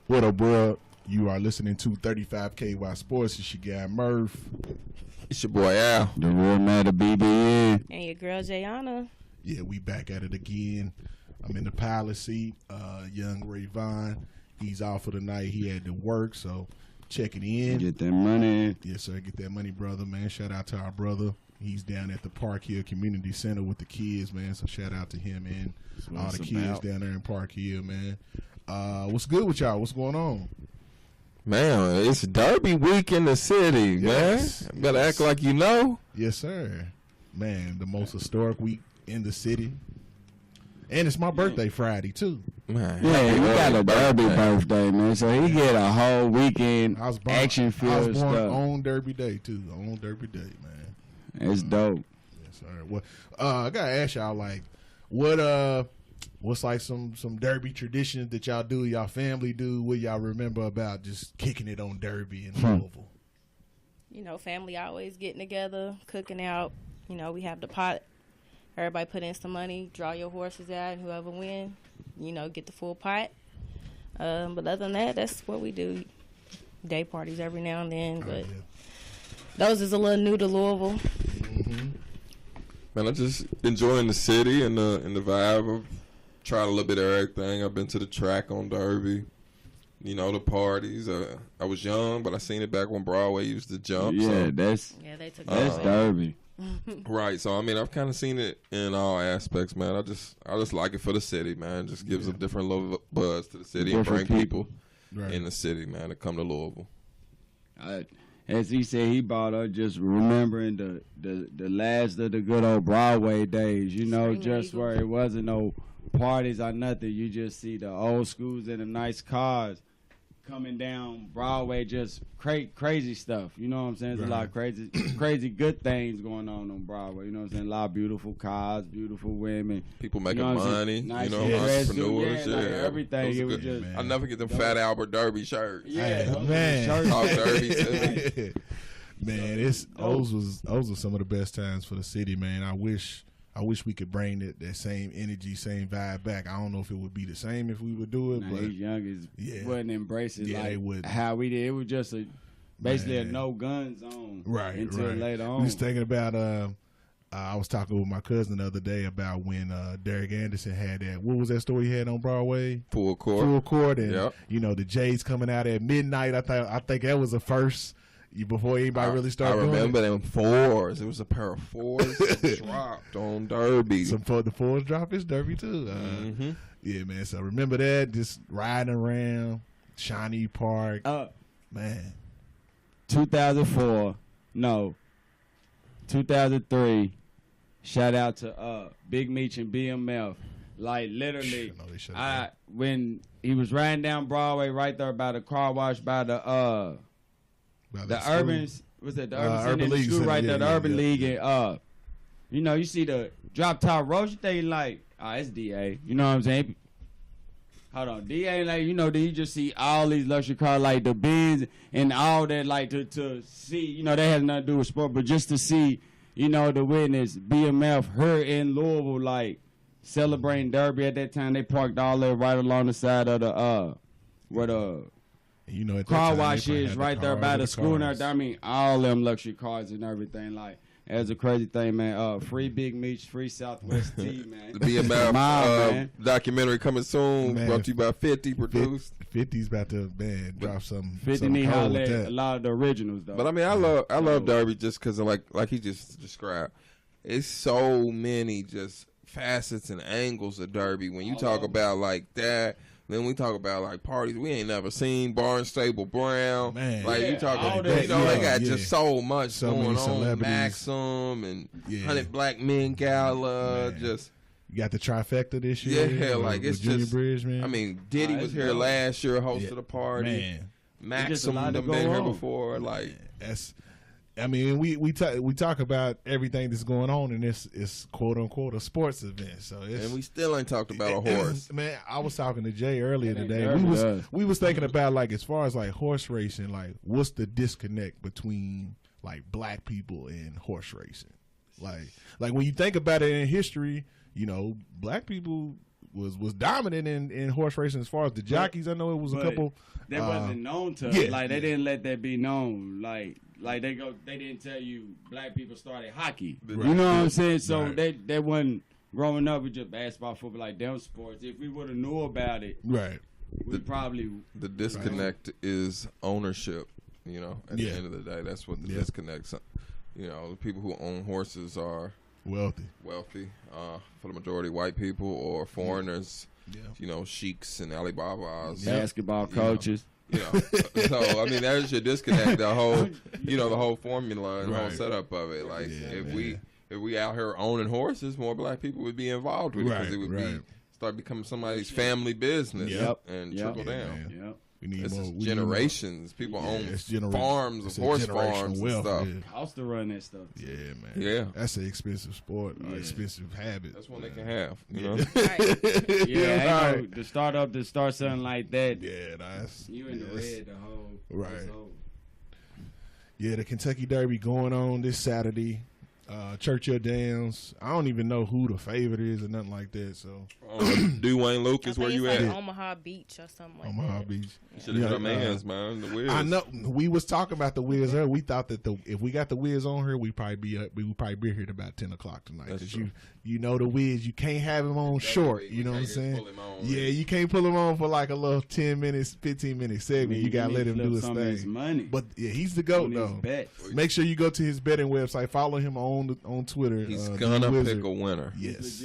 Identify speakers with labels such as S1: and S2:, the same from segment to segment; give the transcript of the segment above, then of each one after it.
S1: What up, bro? You are listening to 35KY Sports. It's your guy Murph.
S2: It's your boy Al.
S3: The real matter BBN.
S4: And your girl Jayana.
S1: Yeah, we back at it again. I'm in the pilot seat. Young Ray Vaughn, he's off for the night. He had to work, so checking in.
S3: Get that money in.
S1: Yes, sir. Get that money, brother, man. Shout out to our brother. He's down at the Park Hill Community Center with the kids, man. So shout out to him and all the kids down there in Park Hill, man. What's good with y'all? What's going on?
S2: Man, it's Derby week in the city,
S1: Yes.
S2: man. Better act like you know.
S1: Yes, sir. Man, the most historic week in the city. And it's my birthday Friday, too.
S2: Man,
S3: Yeah, we got a Derby birthday, man. So he get a whole weekend action-filled
S1: I was born
S3: stuff.
S1: on Derby Day, too. On Derby Day, man.
S3: It's dope.
S1: Yes, sir. Well, I got to ask y'all, like, what's like some Derby traditions that y'all do, y'all family do, what y'all remember about just kicking it on Derby in Louisville?
S4: You know, family always getting together, cooking out. You know, we have the pot. Everybody put in some money, draw your horses out, and whoever win, you know, get the full pot. But other than that, that's what we do. Day parties every now and then, but those is a little new to Louisville.
S1: Mm-hmm.
S2: Man, I'm just enjoying the city and the vibe. I've tried a little bit of everything. I've been to the track on Derby. You know, the parties. I was young, but I seen it back when Broadway used to jump.
S3: Yeah,
S2: so.
S4: They took
S3: that's Derby.
S2: Right, so I mean, I've kind of seen it in all aspects, man. I just like it for the city, man. It just gives a different little buzz to the city and bring people in the city, man, to come to Louisville.
S3: As he said, he brought up just remembering the last of the good old Broadway days. You know, just where it wasn't no parties or nothing. You just see the old schools in the nice cars coming down Broadway, just crazy stuff. You know what I'm saying? There's a lot of crazy good things going on Broadway. You know what I'm saying? A lot of beautiful cars, beautiful women.
S2: People making money,
S3: nice
S2: entrepreneurs,
S3: like everything. It was just,
S2: I'll never get them Fat Albert Derby shirts.
S3: Yeah,
S1: man.
S2: Talk Derby to me.
S1: Man, those were some of the best times for the city, man. I wish we could bring that same energy, same vibe back. I don't know if it would be the same if we would do it. But
S3: these youngers wouldn't embrace it like how we did. It was just basically a no gun zone until later on.
S1: We was thinking about I was talking with my cousin the other day about when Derek Anderson had that. What was that story he had on Broadway?
S2: Full court,
S1: and you know the Jays coming out at midnight. I think that was the first. Before anybody really started doing it.
S2: I remember them fours. It was a pair of fours that dropped on Derby.
S1: The fours dropped his Derby too. Yeah, man. So remember that, just riding around Shawnee Park. Man.
S3: 2004, no, 2003. Shout out to Big Meech and BMF. Like literally, when he was riding down Broadway, right there by the car wash, by the Urban, was it the Urban League school right there, the Urban League, and you know, you see the drop top road, you think like, it's DA, you know what I'm saying? Hold on, DA, like, you know, you just see all these luxury cars, like the Benz and all that, like to see, you know, that has nothing to do with sport, but just to see, you know, the witness BMF, her in Louisville, like celebrating Derby at that time. They parked all that right along the side of the where the car wash is right there by the school and everything. I mean, all them luxury cars and everything. Like, that's a crazy thing, man. Free Big Meech, free Southwest Tea, man.
S2: The BMF documentary coming soon, man, brought to you by 50, produced.
S1: 50's about to, man, drop some
S3: 50 need a lot of the originals, though.
S2: But, I mean, I love Derby just because, like he just described, it's so many just facets and angles of Derby. When you talk about, like, that, then we talk about like parties we ain't never seen, Barnstable Brown. Man. Like you talk about, they got just so much going on. Maxim and 100 Black Men Gala, just.
S1: You got the trifecta this year.
S2: Yeah, like it's
S1: Junior
S2: just.
S1: Bridge, man.
S2: I mean, Diddy was here last year, hosted a party.
S1: Man.
S2: Maxim done been here before. Like
S1: that's. I mean, we talk about everything that's going on, and it's quote unquote a sports event. So and
S2: we still ain't talked about a horse.
S1: Man, I was talking to Jay earlier today. We was thinking about like as far as like horse racing, like what's the disconnect between like black people and horse racing? Like when you think about it in history, you know, black people was dominant in horse racing as far as the jockeys. I know it was a couple.
S3: They wasn't known to like they didn't let that be known. Like they didn't tell you black people started hockey. Right. You know what I'm saying? So they wasn't growing up with just basketball, football, like them sports. If we would have knew about it,
S1: right,
S3: we probably
S2: the disconnect is ownership. You know, at the end of the day, that's what the disconnect. You know, the people who own horses are wealthy. For the majority, white people or foreigners. Yeah. You know, sheiks and Alibabas,
S3: basketball coaches.
S2: You know, so I mean, there's your disconnect. The whole, the whole formula and the whole setup of it. Like if we out here owning horses, more black people would be involved with it because it would start becoming somebody's family business and trickle down.
S3: Yep.
S2: We need generations. People own farms of horse farms and stuff.
S3: Costs to run that stuff.
S1: Yeah, man.
S2: Yeah,
S1: that's an expensive sport, expensive habit.
S2: That's one they can have. You know.
S3: To start something like that.
S1: Yeah, that's
S3: you in the red the whole
S1: right. Yeah, the Kentucky Derby going on this Saturday. Churchill Downs. I don't even know who the favorite is or nothing like that. So,
S2: Dwayne Lucas, where you at?
S4: Omaha Beach or something like that.
S1: Omaha Beach.
S2: You should have got man's man. The Wiz.
S1: I know. We was talking about the Wiz earlier. We thought that if we got the Wiz on here, we would probably be here at about 10 o'clock tonight. Because you know the Wiz, you can't have him on short. You know what I'm saying? Yeah, you can't pull him on for like a little 10 minutes, 15-minute segment. You gotta let him do his thing. But yeah, he's the GOAT though. Make sure you go to his betting website. Follow him on Twitter.
S2: He's gonna pick a winner.
S1: Yes.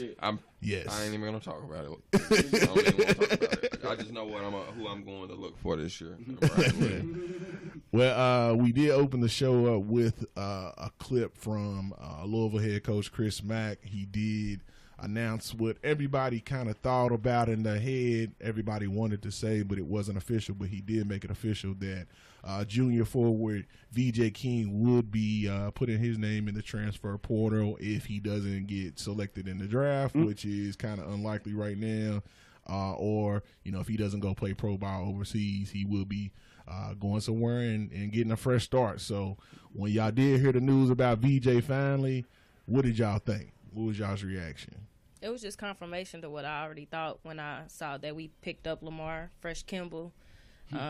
S2: Yes. I ain't even gonna talk about it. I don't even want to talk about it. I just know who I'm going to look for this year.
S1: Well, we did open the show up with a clip from Louisville head coach Chris Mack. He did announce what everybody kind of thought about in their head. Everybody wanted to say, but it wasn't official. But he did make it official that junior forward VJ King would be putting his name in the transfer portal if he doesn't get selected in the draft, which is kind of unlikely right now. Or, if he doesn't go play pro ball overseas, he will be going somewhere and getting a fresh start. So when y'all did hear the news about VJ finally, what did y'all think? What was y'all's reaction?
S4: It was just confirmation to what I already thought when I saw that we picked up Lamar Fresh Kimball.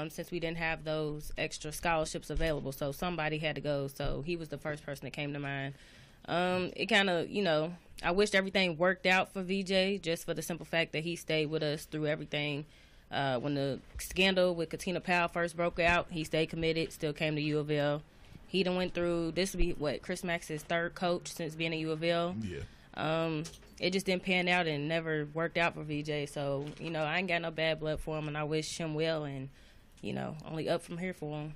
S4: Since we didn't have those extra scholarships available, so somebody had to go. So he was the first person that came to mind. It kind of, I wished everything worked out for VJ, just for the simple fact that he stayed with us through everything. When the scandal with Katina Powell first broke out, he stayed committed, still came to U of L. He done went through, this will be, Chris Mack's third coach since being at U of L.
S1: Yeah.
S4: It just didn't pan out and never worked out for VJ. So, I ain't got no bad blood for him, and I wish him well, and, only up from here for him.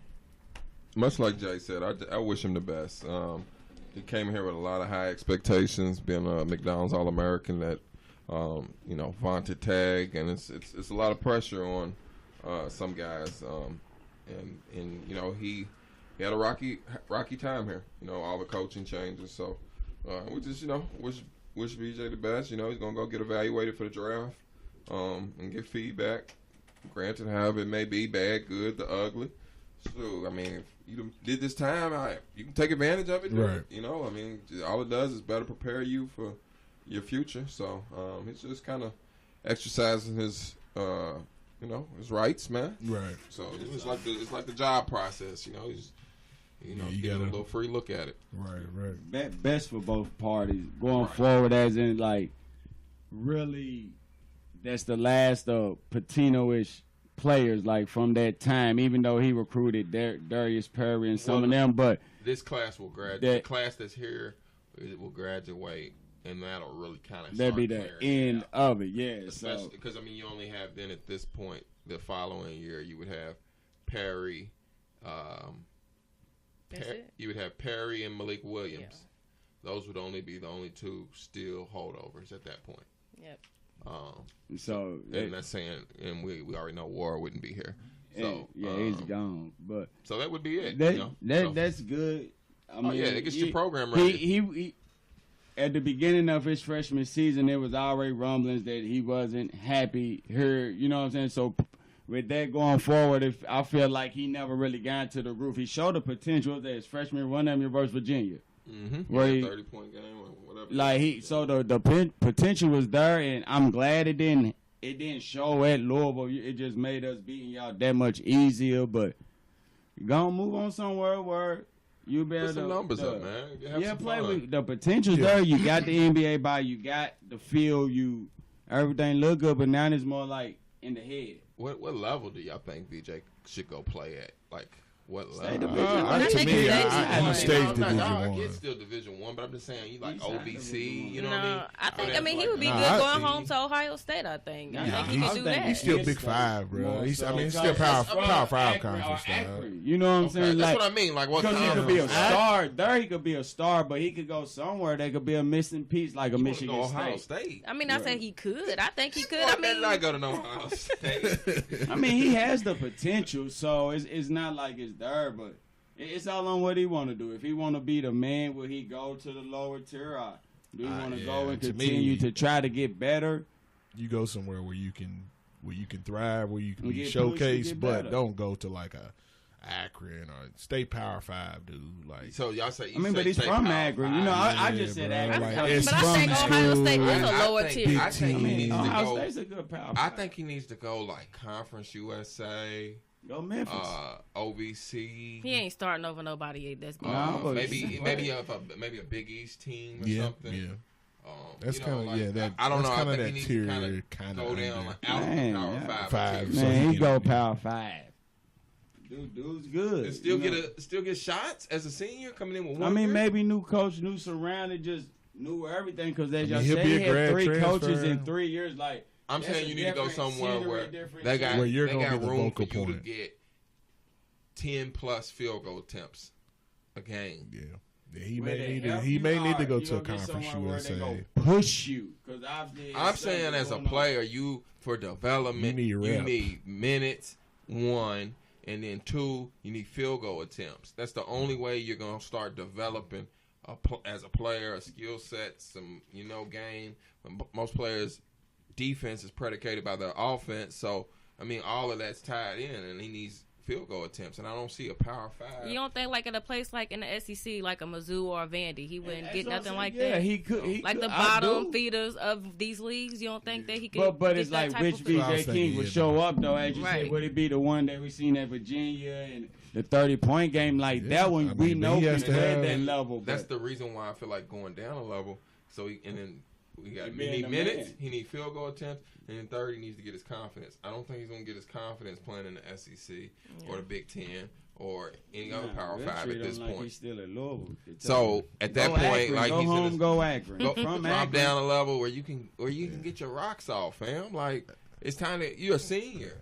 S2: Much like Jay said, I wish him the best. He came here with a lot of high expectations, being a McDonald's All-American that, vaunted tag, and it's a lot of pressure on some guys. And he had a rocky time here. All the coaching changes. So we just wish VJ the best. He's gonna go get evaluated for the draft and get feedback. Granted, however it may be, bad, good, the ugly. So, I mean, if you did this time, you can take advantage of it.
S1: Right.
S2: All it does is better prepare you for your future. So, he's just kind of exercising his, his rights, man.
S1: Right.
S2: So, it's like the job process, he's, you get a little free look at it.
S1: Right.
S3: Best for both parties. Going forward, as in, really, that's the last of Patino-ish players, from that time, even though he recruited Darius Perry and some of them. But
S2: this class will graduate. The class that's here, it will graduate, and that'll really kind of
S3: that'll be the end of it, yeah.
S2: Especially because, you only have then at this point, the following year, you would have Perry, you would have Perry and Malik Williams. Yeah. Those would only be the only two still holdovers at that point.
S4: Yep.
S2: And that's saying, and we already know War wouldn't be here. So
S3: he's gone. But
S2: so that would be it.
S3: That's good.
S2: It gets your program ready.
S3: He at the beginning of his freshman season, there was already rumblings that he wasn't happy here. You know what I'm saying? So with that going forward, I feel like he never really got to the roof. He showed the potential that his freshman one of them versus Virginia.
S2: Mm-hmm. Where 30-point game or whatever.
S3: So the potential was there, and I'm glad it didn't it didn't show at Louisville. It just made us beating y'all that much easier. But gonna move on somewhere where you better
S2: put some numbers up, man.
S3: Play fun. With the potential's there. You got the NBA body, you got the field, everything look good. But now it's more like in the head.
S2: What level do y'all think VJ should go play at? Like. What level?
S1: I think stage Division
S2: I
S1: One.
S2: get still Division One, but I'm just saying you like OVC. You know what I mean?
S4: I mean he would be good going home to Ohio State. I think he could do that.
S1: He's still Big Five, bro. He's still Power Five conference.
S3: You know what I'm saying?
S2: That's what I mean. Like what?
S3: Because he could be a star. There he could be a star, but he could go somewhere that could be a missing piece, like a Michigan
S2: Ohio State.
S4: I mean, I said he could. I think he could.
S2: I mean, not go to Ohio State.
S3: I mean, he has the potential, so it's not like it's there, but it's all on what he want to do. If he want to be the man, will he go to the lower tier? Or do he want to go and continue to try to get better?
S1: You go somewhere where you can thrive, where you can be showcased, but don't go to like a Akron or State Power 5, dude. Like,
S2: so y'all say,
S3: but he's from Akron. You know, I just said Akron.
S4: But I think Ohio State is a lower tier.
S2: I think he needs to go.
S3: Ohio State's a good Power 5.
S2: I think he needs to go like Conference USA.
S3: Go Memphis.
S2: OVC.
S4: He ain't starting over nobody. That's
S2: maybe a Big East team or something.
S1: Yeah. That's kind of
S2: that. I don't know.
S1: Kind
S2: I
S1: of
S2: think
S1: that
S2: he needs
S1: tier,
S2: to kind of go down out of Power 5.
S3: Man, he go Power 5. Dude's good.
S2: And still get shots as a senior coming in with one.
S3: I mean,
S2: year?
S3: Maybe new coach, new surrounding, just knew everything. Because as y'all say, he had 3 coaches in 3 years. Like,
S2: I'm saying you need to go somewhere where they got room for you to get 10 plus field goal attempts a game.
S1: Yeah, he may need to go to a Conference USA.
S3: Push you, because
S2: I'm saying as a player, for development, you need minutes, 1, and then 2, you need field goal attempts. That's the only way you're gonna start developing as a player, a skill set, some game. Most players. Defense is predicated by their offense, so I mean all of that's tied in, and he needs field goal attempts, and I don't see a Power 5.
S4: You don't think like at a place like in the SEC, like a Mizzou or a Vandy, he wouldn't get nothing like
S3: that?
S4: Yeah,
S3: he could.
S4: The bottom feeders of these leagues, you don't think that he could?
S3: But it's like which VJ King would show up though, as you said. Would it be the one that we seen at Virginia and the 30-point game like that one? We know he has to have that level.
S2: That's the reason why I feel like going down a level. So he need minutes. He need field goal attempts, and then third, he needs to get his confidence. I don't think he's going to get his confidence playing in the SEC or the Big Ten or any other Power 5 at this point.
S3: He's still at Louisville.
S2: So at that point,
S3: Akron,
S2: like
S3: go home, go Akron.
S2: Drop down a level where you can get your rocks off, fam. Like it's time to you're a senior.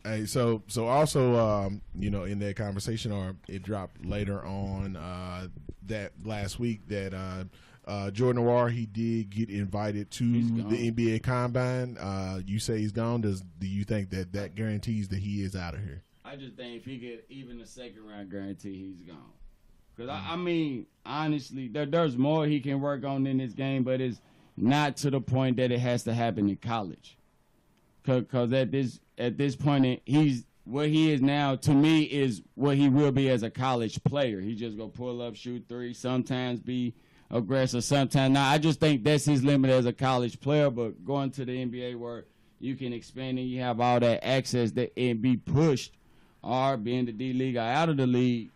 S1: Hey, so also, in that conversation, or it dropped later on that last week that. Jordan Noir, he did get invited to the NBA Combine. You say he's gone. Do you think that guarantees that he is out of here?
S3: I just think if he get even a second round guarantee, he's gone. Because I mean, honestly, there's more he can work on in this game, but it's not to the point that it has to happen in college. Because at this point, he's what he is now. To me, is what he will be as a college player. He just go pull up, shoot 3, sometimes be aggressive sometimes. Now, I just think that's his limit as a college player, but going to the NBA where you can expand and you have all that access and be pushed, or being the D-League or out of the league,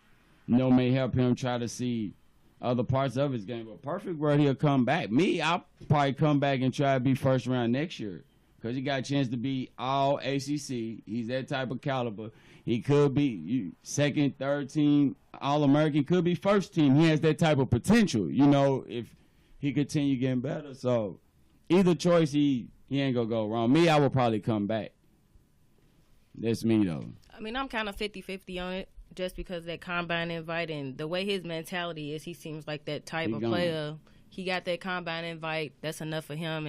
S3: may help him try to see other parts of his game. But perfect where he'll come back. I'll probably come back and try to be first round next year because he got a chance to be all ACC. He's that type of caliber. He could be second, third team All-American, could be first team. He has that type of potential, if he continue getting better. So either choice, he ain't going to go wrong. I would probably come back. That's me, though.
S4: I mean, I'm kind of 50-50 on it just because of that combine invite and the way his mentality is. He seems like that type of player. He got that combine invite. That's enough for him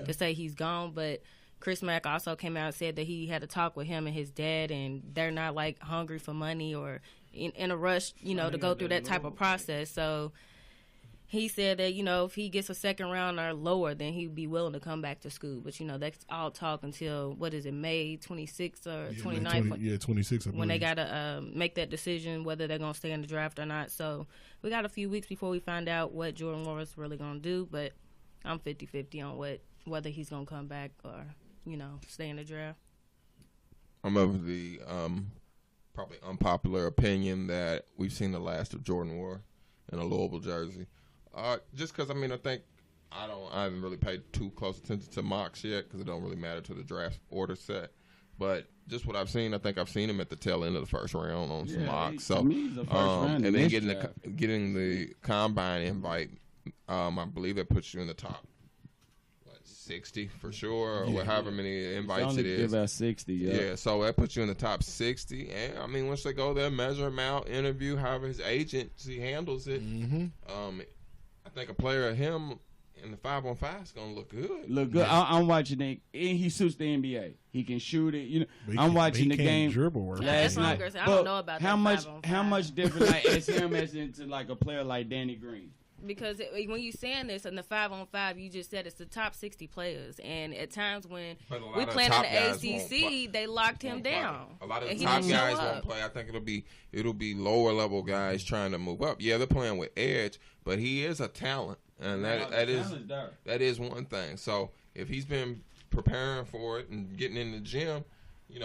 S4: to say he's gone, but Chris Mack also came out and said that he had a talk with him and his dad, and they're not like hungry for money or in a rush, to go through that type of process. So he said that, if he gets a second round or lower, then he'd be willing to come back to school. But, that's all talk until, May 26th or 29th?
S1: 26th.
S4: When they got to make that decision whether they're going to stay in the draft or not. So we got a few weeks before we find out what Jordan Lawrence really going to do. But I'm 50-50 on whether he's going to come back or stay in the draft.
S2: I'm of the probably unpopular opinion that we've seen the last of Jordan Ward in a Louisville jersey. Just because, I haven't really paid too close attention to mocks yet because it don't really matter to the draft order set. But just what I've seen, I think I've seen him at the tail end of the first round on some mocks. So, and then getting the combine invite, I believe that puts you in the top 60 for sure, or however many invites it is.
S3: Give out 60,
S2: yeah. So that puts you in the top 60. And once they go there, measure him out, interview, however his agency handles it, I think a player of him in the 5-on-5 is gonna look good.
S3: I'm watching it, and he suits the NBA. He can shoot it. I'm watching the game.
S1: Dribble
S3: last night.
S4: I don't know about
S3: how much different as him as into like a player like Danny Green.
S4: Because when you saying this in the 5-on-5, you just said it's the top 60 players, and at times when we playing in the ACC, they locked him down.
S2: A lot of the top guys won't play. I think it'll be lower level guys trying to move up. Yeah, they're playing with edge, but he is a talent, and that is one thing. So if he's been preparing for it and getting in the gym, in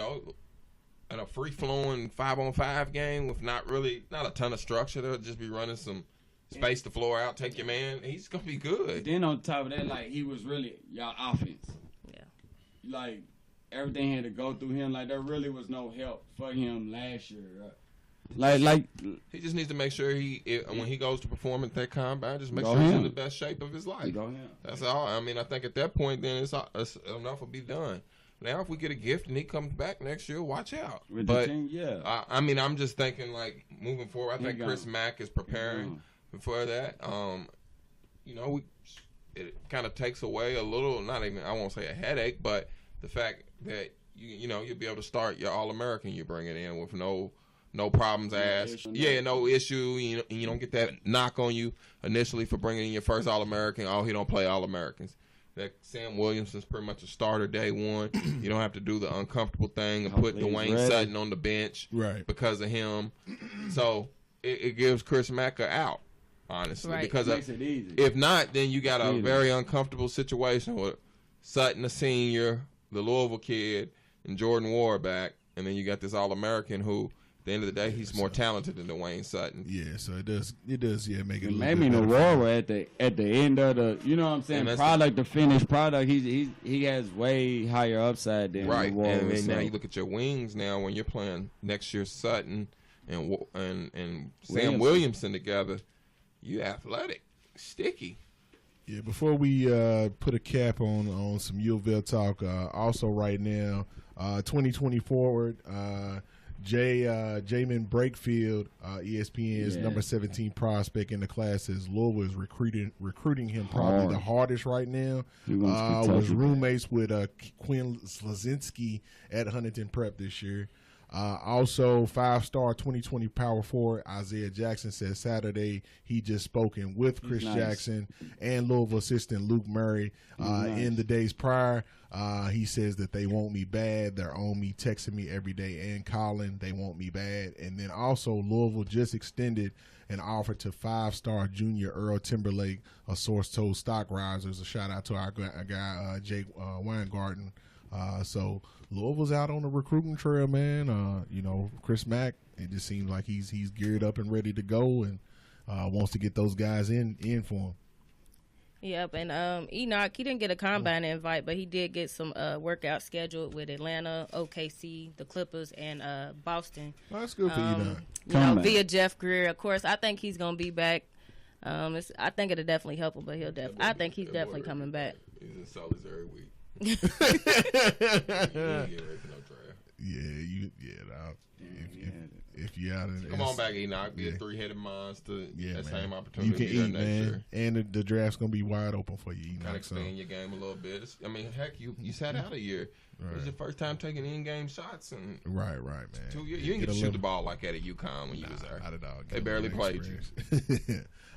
S2: a free flowing 5-on-5 game with not a ton of structure, they'll just be running some. Space the floor out, take your man. He's gonna be good.
S3: Then on top of that, like he was really y'all offense.
S4: Yeah.
S3: Like everything had to go through him. Like there really was no help for him last year. Like
S2: he just needs to make sure when he goes to perform at that combine, just make sure he's in the best shape of his life. That's all. I think at that point, then it's enough will be done. Now, if we get a gift and he comes back next year, watch out. I'm just thinking like moving forward. I think Chris Mack is preparing. For that, it kind of takes away a little, I won't say a headache, but the fact that you'll be able to start your All-American you're bringing in with no problems asked. No issue. You don't get that knock on you initially for bringing in your first All-American. Oh, he don't play All-Americans. That Sam Williamson's pretty much a starter day one. You don't have to do the uncomfortable thing and put Dwayne Sutton on the bench because of him. So it gives Chris Mack a out. Honestly, because if not, then you got a very uncomfortable situation with Sutton, the senior, the Louisville kid, and Jordan Ward back, and then you got this All-American who, at the end of the day, he's more talented than Dwayne Sutton.
S1: Yeah, so it does, make it.
S3: Maybe Navarro at the end of the, what I'm saying, the finished product, he has way higher upside than Navarro.
S2: And then now you look at your wings now when you're playing next year Sutton and Sam Williamson together. You athletic, sticky.
S1: Yeah, before we put a cap on some U of L talk, also right now, 2020 forward, Jamin Brakefield, ESPN's number 17 prospect in the class, says Louisville is recruiting him probably the hardest right now. Was roommates with Quinn Slazinski at Huntington Prep this year. Also, 5-star 2020 power forward Isaiah Jackson said Saturday he just spoken with Chris Jackson and Louisville assistant Luke Murray in the days prior. He says that they want me bad. They're on me, texting me every day and calling. They want me bad. And then also Louisville just extended an offer to 5-star junior Earl Timberlake, a source told Stock Risers. A shout out to our guy Jake Weingarten. So Louisville's out on the recruiting trail, man. Chris Mack, it just seems like he's geared up and ready to go and wants to get those guys in for him.
S4: Yep, and Enoch, he didn't get a combine invite, but he did get some workout scheduled with Atlanta, OKC, the Clippers, and Boston.
S1: Well, that's good for Enoch.
S4: Via Jeff Greer. Of course, I think he's going to be back. I think it'll definitely help him, but I think he's definitely coming back.
S2: He's in Solitary week.
S1: If you out in,
S2: come on back, Enoch. Be a 3-headed monster. That same opportunity.
S1: You can eat, man. And the draft's gonna be wide open for you.
S2: Kind of expand your game a little bit. Heck, you sat out a year. Right. It was your first time taking in-game shots, and
S1: right, man.
S2: 2 years. You didn't get to shoot the ball like that at UConn when you was there.
S1: Not at all.
S2: They barely played you.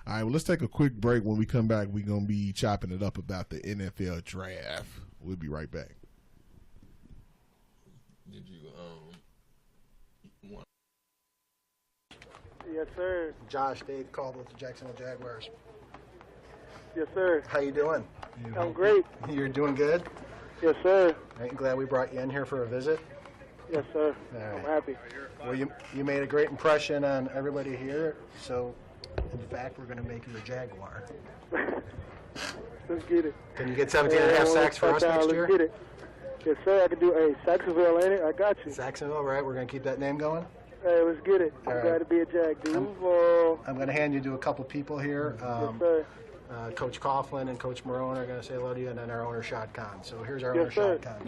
S1: All right, well, let's take a quick break. When we come back, we're gonna be chopping it up about the NFL draft. We'll be right back.
S2: Did you want?
S5: Yes, sir.
S6: Josh, Dave called with the Jacksonville Jaguars.
S5: Yes, sir.
S6: How you doing?
S5: I'm great.
S6: You're doing good?
S5: Yes, sir.
S6: Right, glad we brought you in here for a visit.
S5: Yes, sir.
S6: All right.
S5: I'm happy.
S6: Well, you made a great impression on everybody here, so in fact, we're going to make you a Jaguar.
S5: Let's get it.
S6: Can you get 17 and a half sacks for us next year?
S5: Let's get it. Yes, sir. I can do Saxonville, ain't it? I got you.
S6: Saxonville, right? We're going to keep that name going?
S5: Hey, let's get it. I'm glad to be a Jag, dude. I'm
S6: going to hand you to a couple people here.
S5: Yes, sir.
S6: Coach Coughlin and Coach Marone are going to say hello to you, and then our owner, Shad Khan. So here's our owner, Shad Khan.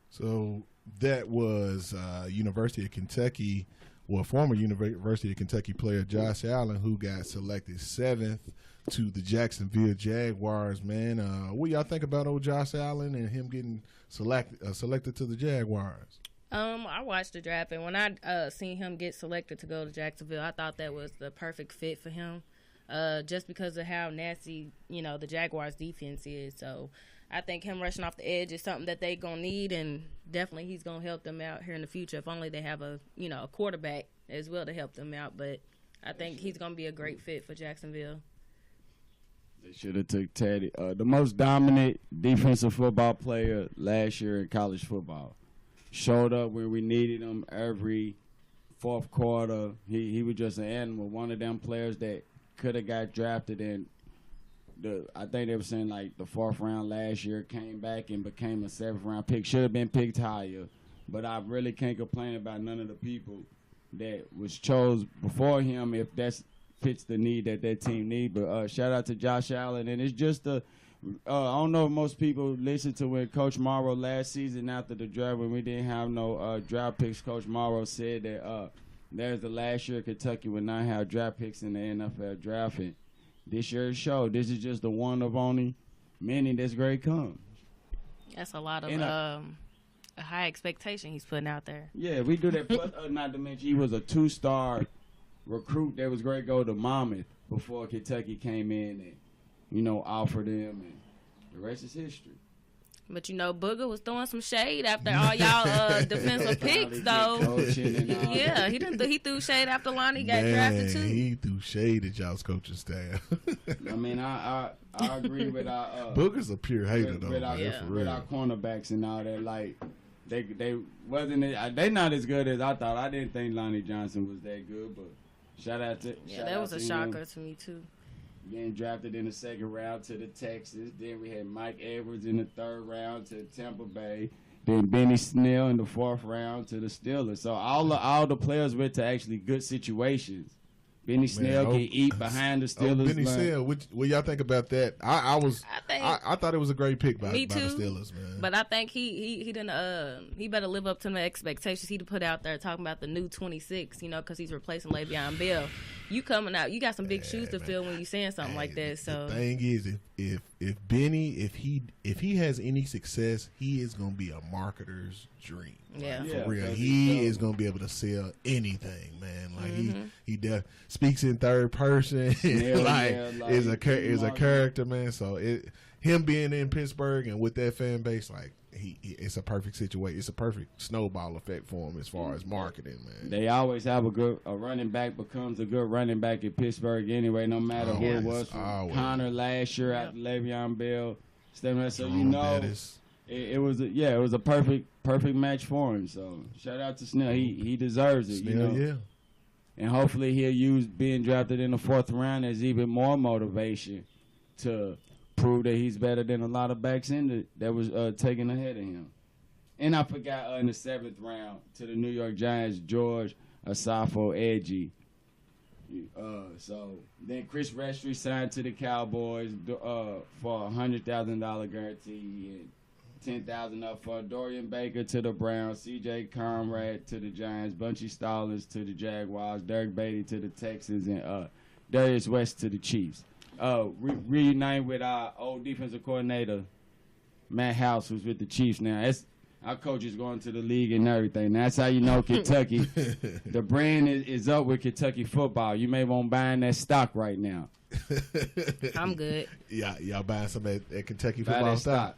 S1: So that was University of Kentucky, former University of Kentucky player Josh Allen, who got selected 7th to the Jacksonville Jaguars. Man, what y'all think about old Josh Allen and him getting selected to the Jaguars?
S4: I watched the draft, and when I seen him get selected to go to Jacksonville, I thought that was the perfect fit for him, just because of how nasty, the Jaguars' defense is. So I think him rushing off the edge is something that they're going to need, and definitely he's going to help them out here in the future, if only they have a quarterback as well to help them out. But I think he's going to be a great fit for Jacksonville.
S3: They should have took Teddy, the most dominant defensive football player last year in college football. Showed up when we needed him every fourth quarter. He was just an animal. One of them players that could have got drafted in I think they were saying like the 4th round last year, came back and became a 7th round pick. Should have been picked higher. But I really can't complain about none of the people that was chose before him if that fits the need that team need. But shout out to Josh Allen. And it's just I don't know if most people listened to when Coach Morrow last season after the draft, when we didn't have no draft picks, Coach Morrow said that there's the last year Kentucky would not have draft picks in the NFL draft. And this year's show, this is just the one of only many that's great come.
S4: That's a lot of a high expectation he's putting out there.
S3: Yeah, we do that. Plus, not to mention, he was a 2-star recruit that was great go to Monmouth before Kentucky came in and, offered him, and the rest is history.
S4: But, Booger was throwing some shade after all y'all defensive picks, though. Yeah, he threw shade after Lonnie got drafted, too.
S1: He threw shade at y'all's coaching staff.
S3: I mean, I agree with our...
S1: Booger's a pure hater, though.
S3: With our cornerbacks and all that. Like, they wasn't... They not as good as I thought. I didn't think Lonnie Johnson was that good, but shout out to...
S4: Yeah, that was a shocker to me, too.
S3: Getting drafted in the 2nd round to the Texans. Then we had Mike Edwards in the 3rd round to Tampa Bay. Then Benny Snell in the 4th round to the Steelers. So all the players went to actually good situations. Benny Snell can eat behind the Steelers.
S1: Benny Snell, what y'all think about that? I thought it was a great pick by the Steelers, man.
S4: But I think he didn't. He better live up to the expectations he put out there, talking about the new 26. Because he's replacing Le'Veon Bell. You coming out, you got some big shoes to fill when you saying something like that. So
S1: the thing is, if Benny, if he has any success, he is gonna be a marketer's dream.
S4: Yeah,
S1: for real. He is gonna be able to sell anything, man. Like he speaks in third person, is a character, man. So him being in Pittsburgh and with that fan base, like it's a perfect situation. It's a perfect snowball effect for him as far as marketing, man.
S3: They always have a running back becomes a good running back in Pittsburgh anyway, no matter who it was. Connor last year after Le'Veon Bell, so it was a perfect match for him. So shout out to Snell. He deserves it.
S1: Snell, yeah.
S3: And hopefully he'll use being drafted in the 4th round as even more motivation to prove that he's better than a lot of backs that was taken ahead of him. And I forgot in the 7th round to the New York Giants, George Asafo Edgy. So then Chris Restry signed to the Cowboys for a $100,000 guarantee and $10,000 up for Dorian Baker to the Browns, C.J. Conrad to the Giants, Bunchy Stallings to the Jaguars, Derek Beatty to the Texans, and Darius West to the Chiefs. Reunite with our old defensive coordinator, Matt House, who's with the Chiefs now. Our coach is going to the league and everything. That's how you know Kentucky. The brand is up with Kentucky football. You may want buying that stock right now.
S4: I'm good.
S1: Yeah, y'all buying some at Kentucky football stock.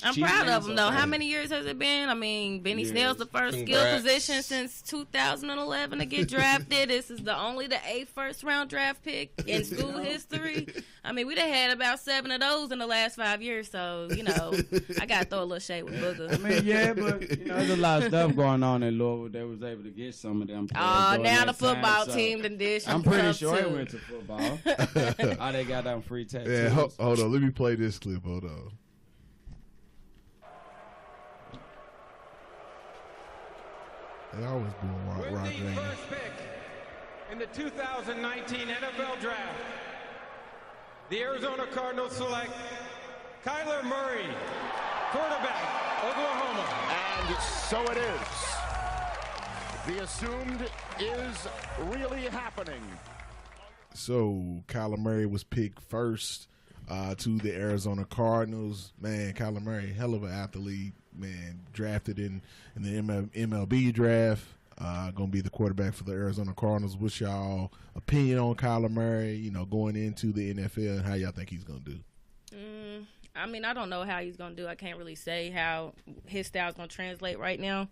S4: I'm proud of him, though. How many years has it been? I mean, Benny Snell's the first skill position since 2011 to get drafted. This is the 8th first-round draft pick in school history. I mean, we done had about 7 of those in the last 5 years, so, I got to throw a little shade with Booger.
S3: I mean, yeah, but, there's a lot of stuff going on in Louisville that was able to get some of them players.
S4: Now the football team done did some
S3: I'm pretty sure it went to football. How they got them free tattoos.
S1: Yeah, hold on. Let me play this clip. Hold on. They always doing rock
S7: With the first pick in the 2019 NFL Draft, the Arizona Cardinals select Kyler Murray, quarterback, Oklahoma.
S8: And so it is. The assumed is really happening.
S1: So Kyler Murray was picked first to the Arizona Cardinals. Man, Kyler Murray, hell of an athlete. Man, drafted in the MLB draft. Gonna be the quarterback for the Arizona Cardinals. What's y'all opinion on Kyler Murray? Going into the NFL, and how y'all think he's gonna do?
S4: I mean, I don't know how he's gonna do. I can't really say how his style's gonna translate right now.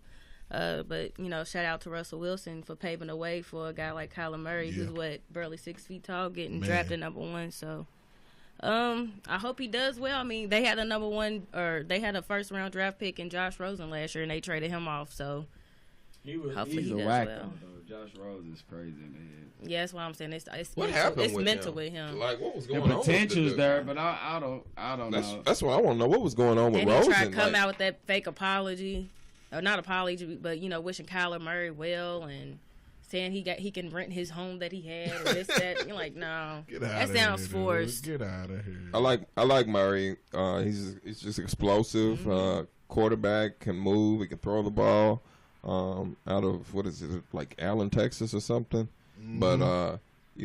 S4: But shout out to Russell Wilson for paving the way for a guy like Kyler Murray, who's barely 6 feet tall, getting drafted number 1. So. I hope he does well. I mean, they had a first round draft pick in Josh Rosen last year, and they traded him off. So hopefully he does well.
S3: Josh Rosen is crazy in the head.
S4: Yeah, that's what I'm saying. It's
S2: what
S4: mental,
S2: happened
S4: it's
S2: with
S4: mental
S2: him?
S4: with him.
S2: Like, what was going
S3: the
S2: on?
S3: Potential's there, but I don't know.
S2: That's what I want to know. What was going on with
S4: and
S2: Rosen?
S4: He tried to come out with that fake apology, or not apology, but wishing Kyler Murray well and saying he can rent his home that he had or this that. You're like, no, that sounds forced.
S1: Get out of here.
S2: I like Murray. He's just explosive. Quarterback, can move. He can throw the ball. Out of what is it, like Allen, Texas or something. But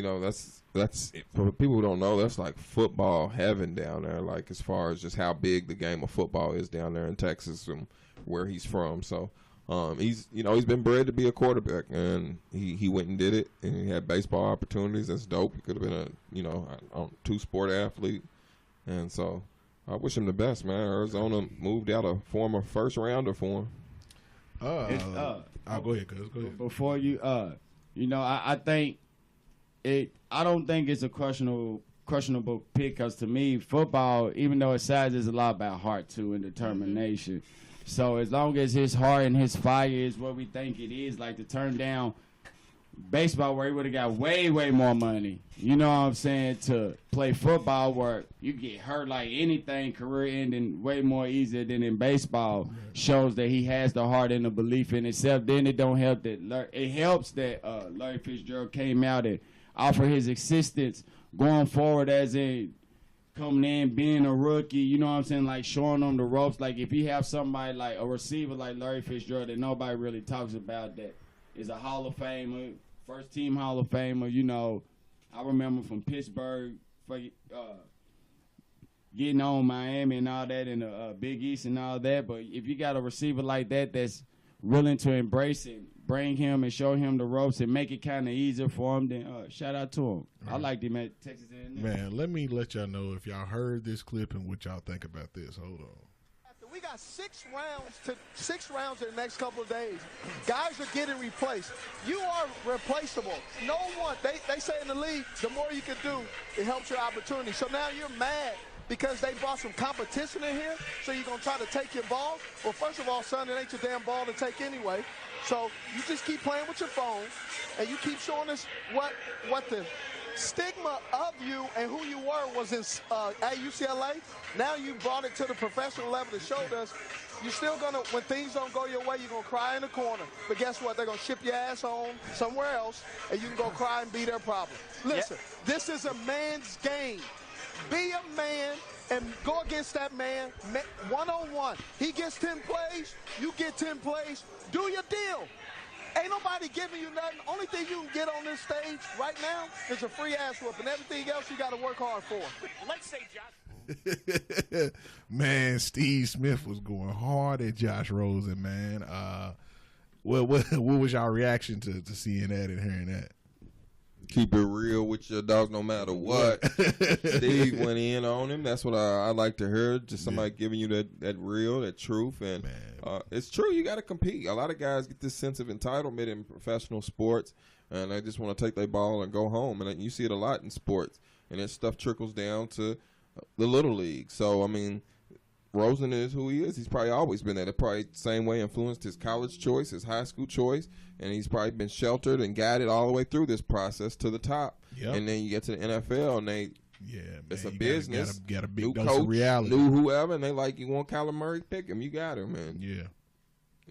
S2: that's for people who don't know, that's like football heaven down there. Like as far as just how big the game of football is down there in Texas and where he's from. So. He's been bred to be a quarterback, and he went and did it, and he had baseball opportunities. That's dope. He could have been a 2-sport athlete, and so I wish him the best, man. Arizona moved out a former first rounder for him.
S1: Go ahead, cuz. Go ahead.
S3: Before you, I think I don't think it's a questionable pick, because to me, football, even though it's size, is a lot about heart too and determination. So as long as his heart and his fire is what we think it is, like to turn down baseball where he would have got way, way more money, you know what I'm saying, to play football where you get hurt like anything, career ending way more easier than in baseball, shows that he has the heart and the belief in himself. Then it don't help that it helps that Larry Fitzgerald came out and offered his assistance going forward, as in coming in, being a rookie, you know what I'm saying, like showing them the ropes. Like if you have somebody like a receiver like Larry Fitzgerald that nobody really talks about, that is a Hall of Famer, first team Hall of Famer, I remember from Pittsburgh getting on Miami and all that, and the Big East and all that. But if you got a receiver like that that's willing to embrace it, bring him and show him the ropes and make it kind of easier for him, then shout out to him. Right. I liked him at Texas A&M.
S1: Man, let me let y'all know if y'all heard this clip and what y'all think about this. Hold on.
S9: We got 6 rounds in the next couple of days. Guys are getting replaced. You are replaceable. No one, they say in the league, the more you can do, it helps your opportunity. So now you're mad because they brought some competition in here, so you're going to try to take your ball? Well, first of all, son, it ain't your damn ball to take anyway. So you just keep playing with your phone, and you keep showing us what the stigma of you and who you were was at UCLA. Now you brought it to the professional level to show us you're still going to, when things don't go your way, you're going to cry in the corner. But guess what? They're going to ship your ass home somewhere else, and you can go cry and be their problem. Listen, This is a man's game. Be a man and go against that man one-on-one. He gets 10 plays, you get 10 plays. Do your deal. Ain't nobody giving you nothing. Only thing you can get on this stage right now is a free ass whooping. Everything else you got to work hard for.
S8: Let's say Josh.
S1: Man, Steve Smith was going hard at Josh Rosen, man. What was y'all reaction to seeing that and hearing that?
S2: keep it real with your dogs no matter what. Steve went in on him. That's what I like to hear. Just somebody giving you that real, that truth. And it's true. You got to compete. A lot of guys get this sense of entitlement in professional sports, and they just want to take their ball and go home. And you see it a lot in sports. And that stuff trickles down to the little league. So, I mean, Rosen is who he is. He's probably always been that. It probably the same way influenced his college choice, his high school choice, and he's probably been sheltered and guided all the way through this process to the top. Yep. And then you get to the NFL, and it's a business.
S1: Got a big
S2: new
S1: dose
S2: coach,
S1: of reality.
S2: new whoever, and they like, you want Kyler Murray, pick him. You got him, man.
S1: Yeah.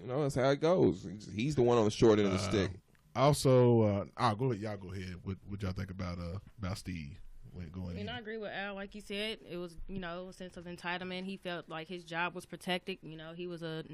S2: You know, that's how it goes. He's the one on the short end of the stick.
S1: Also, go ahead. Y'all go ahead. What y'all think about Steve?
S4: I agree with Al. Like you said, it was, a sense of entitlement. He felt like his job was protected. He was a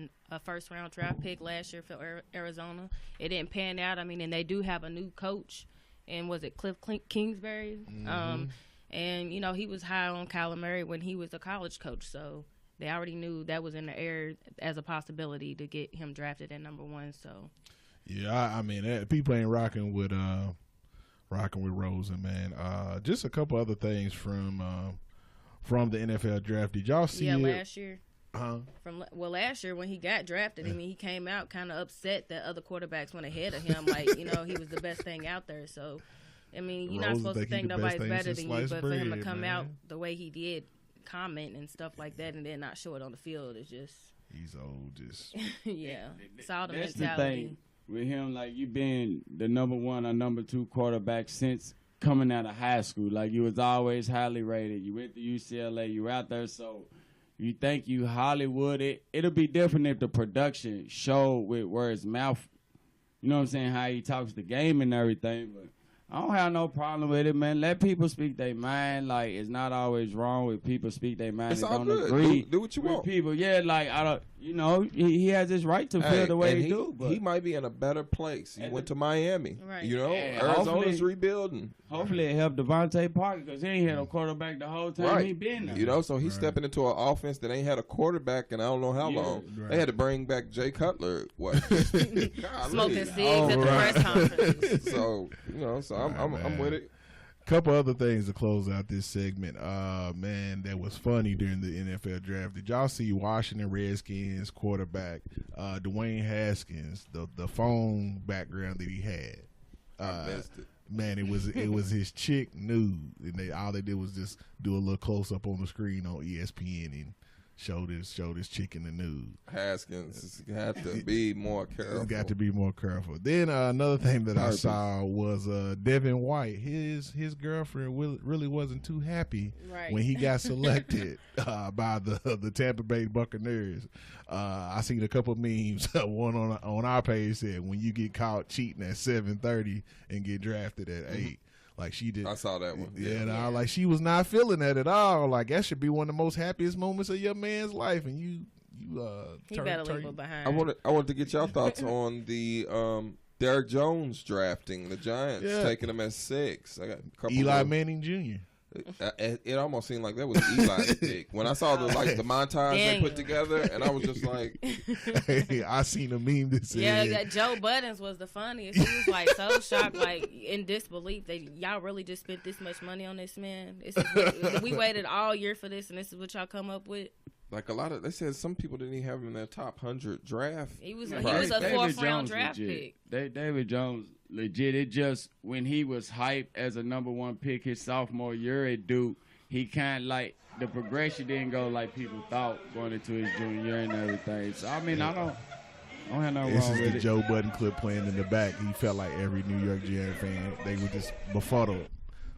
S4: first-round draft pick last year for Arizona. It didn't pan out. I mean, and they do have a new coach. And was it Cliff Kingsbury? Mm-hmm. And, he was high on Kyler Murray when he was a college coach. So they already knew that was in the air as a possibility to get him drafted at number 1. So,
S1: yeah, I mean, people ain't rocking with Rosen, man. Just a couple other things from the NFL draft. Did y'all see it?
S4: Last year. Last year when he got drafted, I mean, he came out kind of upset that other quarterbacks went ahead of him. Like, he was the best thing out there. So, I mean, you're not supposed to think nobody's better than you, but for him to come out the way he did, comment and stuff like that, and then not show it on the field is just.
S1: He's old, just.
S4: Yeah, it's all the
S3: That's
S4: mentality.
S3: The thing. With him, like, you been the number 1 or number 2 quarterback since coming out of high school. Like, you was always highly rated. You went to UCLA. You were out there, so you think you Hollywood. It'll be different if the production showed with where his mouth, you know what I'm saying, how he talks the game and everything. But I don't have no problem with it, man. Let people speak their mind. Like, it's not always wrong with people speak their mind.
S2: It's
S3: and
S2: all
S3: don't
S2: good.
S3: agree
S2: Do what you
S3: with
S2: want.
S3: people. Yeah, like, I don't. He has his right to feel the way he do. But
S2: he might be in a better place. He went to Miami.
S4: Right.
S2: Arizona's rebuilding.
S3: Hopefully it helped Devontae Parker because he ain't had a quarterback the whole time he been there.
S2: So he's stepping into an offense that ain't had a quarterback in I don't know how long. Right. They had to bring back Jay Cutler. What?
S4: Smoking cigs at the press conference.
S2: So I'm with it.
S1: Couple other things to close out this segment. Man, that was funny during the NFL draft. Did y'all see Washington Redskins quarterback Dwayne Haskins, the phone background that he had?
S2: I missed it.
S1: Man, it was his chick nude, and all they did was just do a little close up on the screen on ESPN and showed his chick in the nude.
S2: Haskins had to be more careful.
S1: Got to be more careful. Then another thing that I saw was Devin White. His girlfriend really wasn't too happy when he got selected by the Tampa Bay Buccaneers. I seen a couple memes. One on our page said, "When you get caught cheating at 7:30 and get drafted at 8." Like she did.
S2: I saw that one.
S1: Yeah, like she was not feeling that at all. Like that should be one of the most happiest moments of your man's life, and you
S4: better leave it behind.
S2: I wanted to get your thoughts on the Derrick Jones drafting the Giants, taking him at 6. I got a couple
S1: Eli Manning Jr.
S2: It almost seemed like that was Eli's pick. When I saw the montage they put together, and I was just like,
S1: hey, I seen a meme that said,
S4: Joe Buttons was the funniest. He was like so shocked, like in disbelief that y'all really just spent this much money on this man. We waited all year for this, and this is what y'all come up with.
S2: Like they said some people didn't even have him in their top 100 draft.
S4: He was a 4th round draft pick.
S3: David Jones legit. It just when he was hyped as a number 1 pick his sophomore year at Duke, he kind of like the progression didn't go like people thought going into his junior year and everything. So I mean, I don't have no wrong with it.
S1: This is the Joe Budden clip playing in the back. He felt like every New York Giant fan. They were just befuddled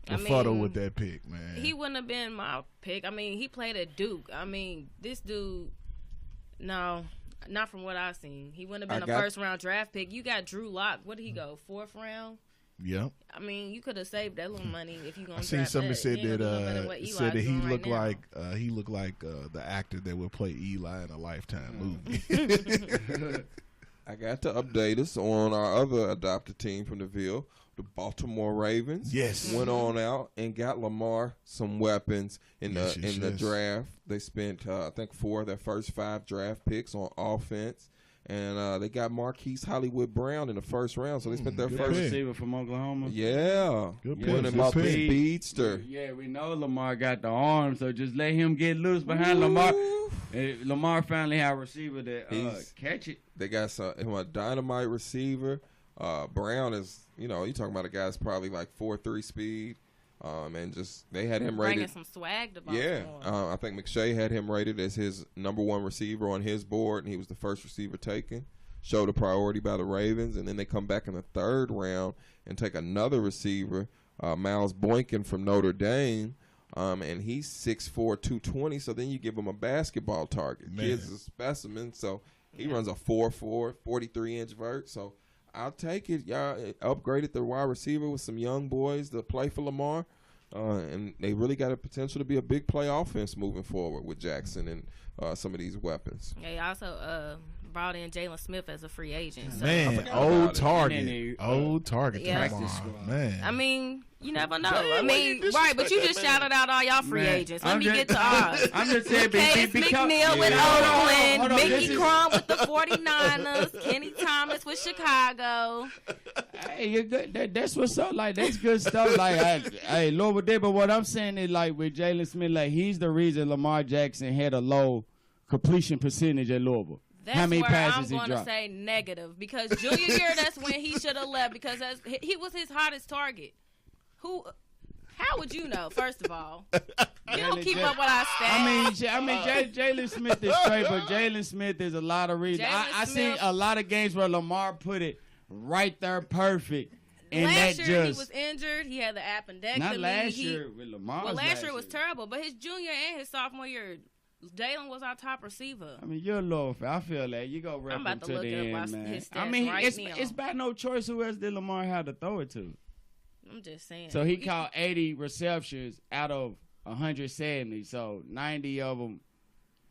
S1: with that pick, man.
S4: He wouldn't have been my pick. I mean, he played at Duke. I mean, this dude, no, not from what I've seen. He wouldn't have been a first-round draft pick. You got Drew Lock. What did he go, 4th round?
S1: Yeah.
S4: I mean, you could have saved that little money if you gonna. I
S1: seen somebody said that he looked
S4: right
S1: like the actor that would play Eli in a Lifetime movie.
S2: I got to update us on our other adopted team from the Ville. The Baltimore Ravens went on out and got Lamar some weapons in the draft. They spent I think 4 of their first 5 draft picks on offense, And they got Marquise Hollywood Brown in the first round, so they spent their first
S3: receiver from Oklahoma.
S2: Yeah,
S1: good
S2: one of them speedster.
S3: Yeah, we know Lamar got the arm, so just let him get loose behind Lamar. Lamar finally had a receiver that catch it.
S2: They got him a dynamite receiver. Brown is, you talking about a guy that's probably like 4.3 speed. And just they had him rated.
S4: Bringing some swag to Baltimore.
S2: Yeah, I think McShay had him rated as his #1 receiver on his board, and he was the first receiver taken. Showed a priority by the Ravens, and then they come back in the 3rd round and take another receiver, Miles Boykin from Notre Dame, and he's 6'4", 220. So then you give him a basketball target. Kid's a specimen, so he runs a 4.4, 43-inch vert. So I'll take it. Y'all upgraded the wide receiver with some young boys to play for Lamar. And they really got a potential to be a big play offense moving forward with Jackson and some of these weapons.
S4: Yeah, he also brought in Jalen Smith as a free agent. So.
S1: Man, old target. Old target.
S4: Yeah.
S1: Come on, man.
S4: I mean, you never know. I mean, right, but you just shouted out all y'all free agents. Let me get to ours.
S3: I'm just saying,
S4: Case McNeil with Oakland, Mickey Crum with the 49ers, Kenny Thomas with Chicago.
S3: Hey, that's what's up. Like, that's good stuff. Like, hey, Lord with that, but what I'm saying is, like, with Jalen Smith, like, he's the reason Lamar Jackson had a low completion percentage at Louisville.
S4: That's
S3: how many
S4: where
S3: passes
S4: I'm going to say negative, because junior year, that's when he should have left, because he was his hottest target. How would you know? First of all, you don't keep up with our stats.
S3: I mean, Jalen Smith is straight, but Jalen Smith is a lot of reasons. I seen a lot of games where Lamar put it right there, perfect. And
S4: last
S3: that
S4: year
S3: just,
S4: he was injured. He had the appendectomy.
S3: Not last year with Lamar.
S4: Well, last year was terrible, but his junior and his sophomore year, Jalen was our top receiver.
S3: I mean, you're a little fan. I feel that. You go rep
S4: I'm about
S3: him
S4: to
S3: to
S4: look
S3: the
S4: up
S3: end, man.
S4: his stats
S3: I mean,
S4: right now.
S3: it's by no choice who else did Lamar have to throw it to.
S4: I'm just saying.
S3: So he caught 80 receptions out of 170. So 90 of them,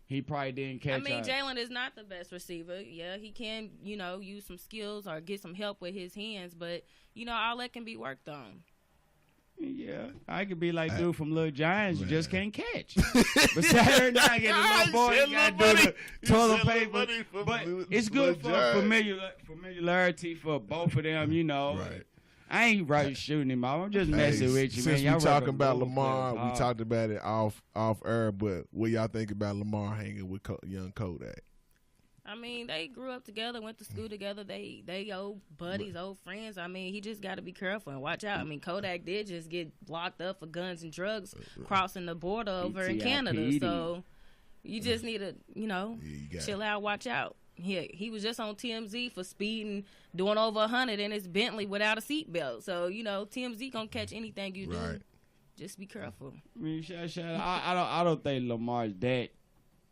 S3: he probably didn't catch.
S4: I mean, Jalen is not the best receiver. Yeah, he can, use some skills or get some help with his hands, but, all that can be worked on.
S3: Yeah, I could be like dude from Little Giants. You just can't catch. But Saturday night, get a little boy, you got to do the toilet paper. But it's good for familiarity for both of them,
S1: Right.
S3: I ain't shooting him off. I'm just messing with you, man.
S1: Since we talking about Lamar, we talked about it off air, but what y'all think about Lamar hanging with young Kodak?
S4: I mean, they grew up together, went to school together. They old buddies, old friends. I mean, he just got to be careful and watch out. I mean, Kodak did just get locked up for guns and drugs crossing the border over in Canada. So you just need to, chill out, watch out. He was just on TMZ for speeding, doing over 100 in his Bentley without a seatbelt. So, TMZ gonna catch anything you do. Just be careful.
S3: I mean, I don't think Lamar's that,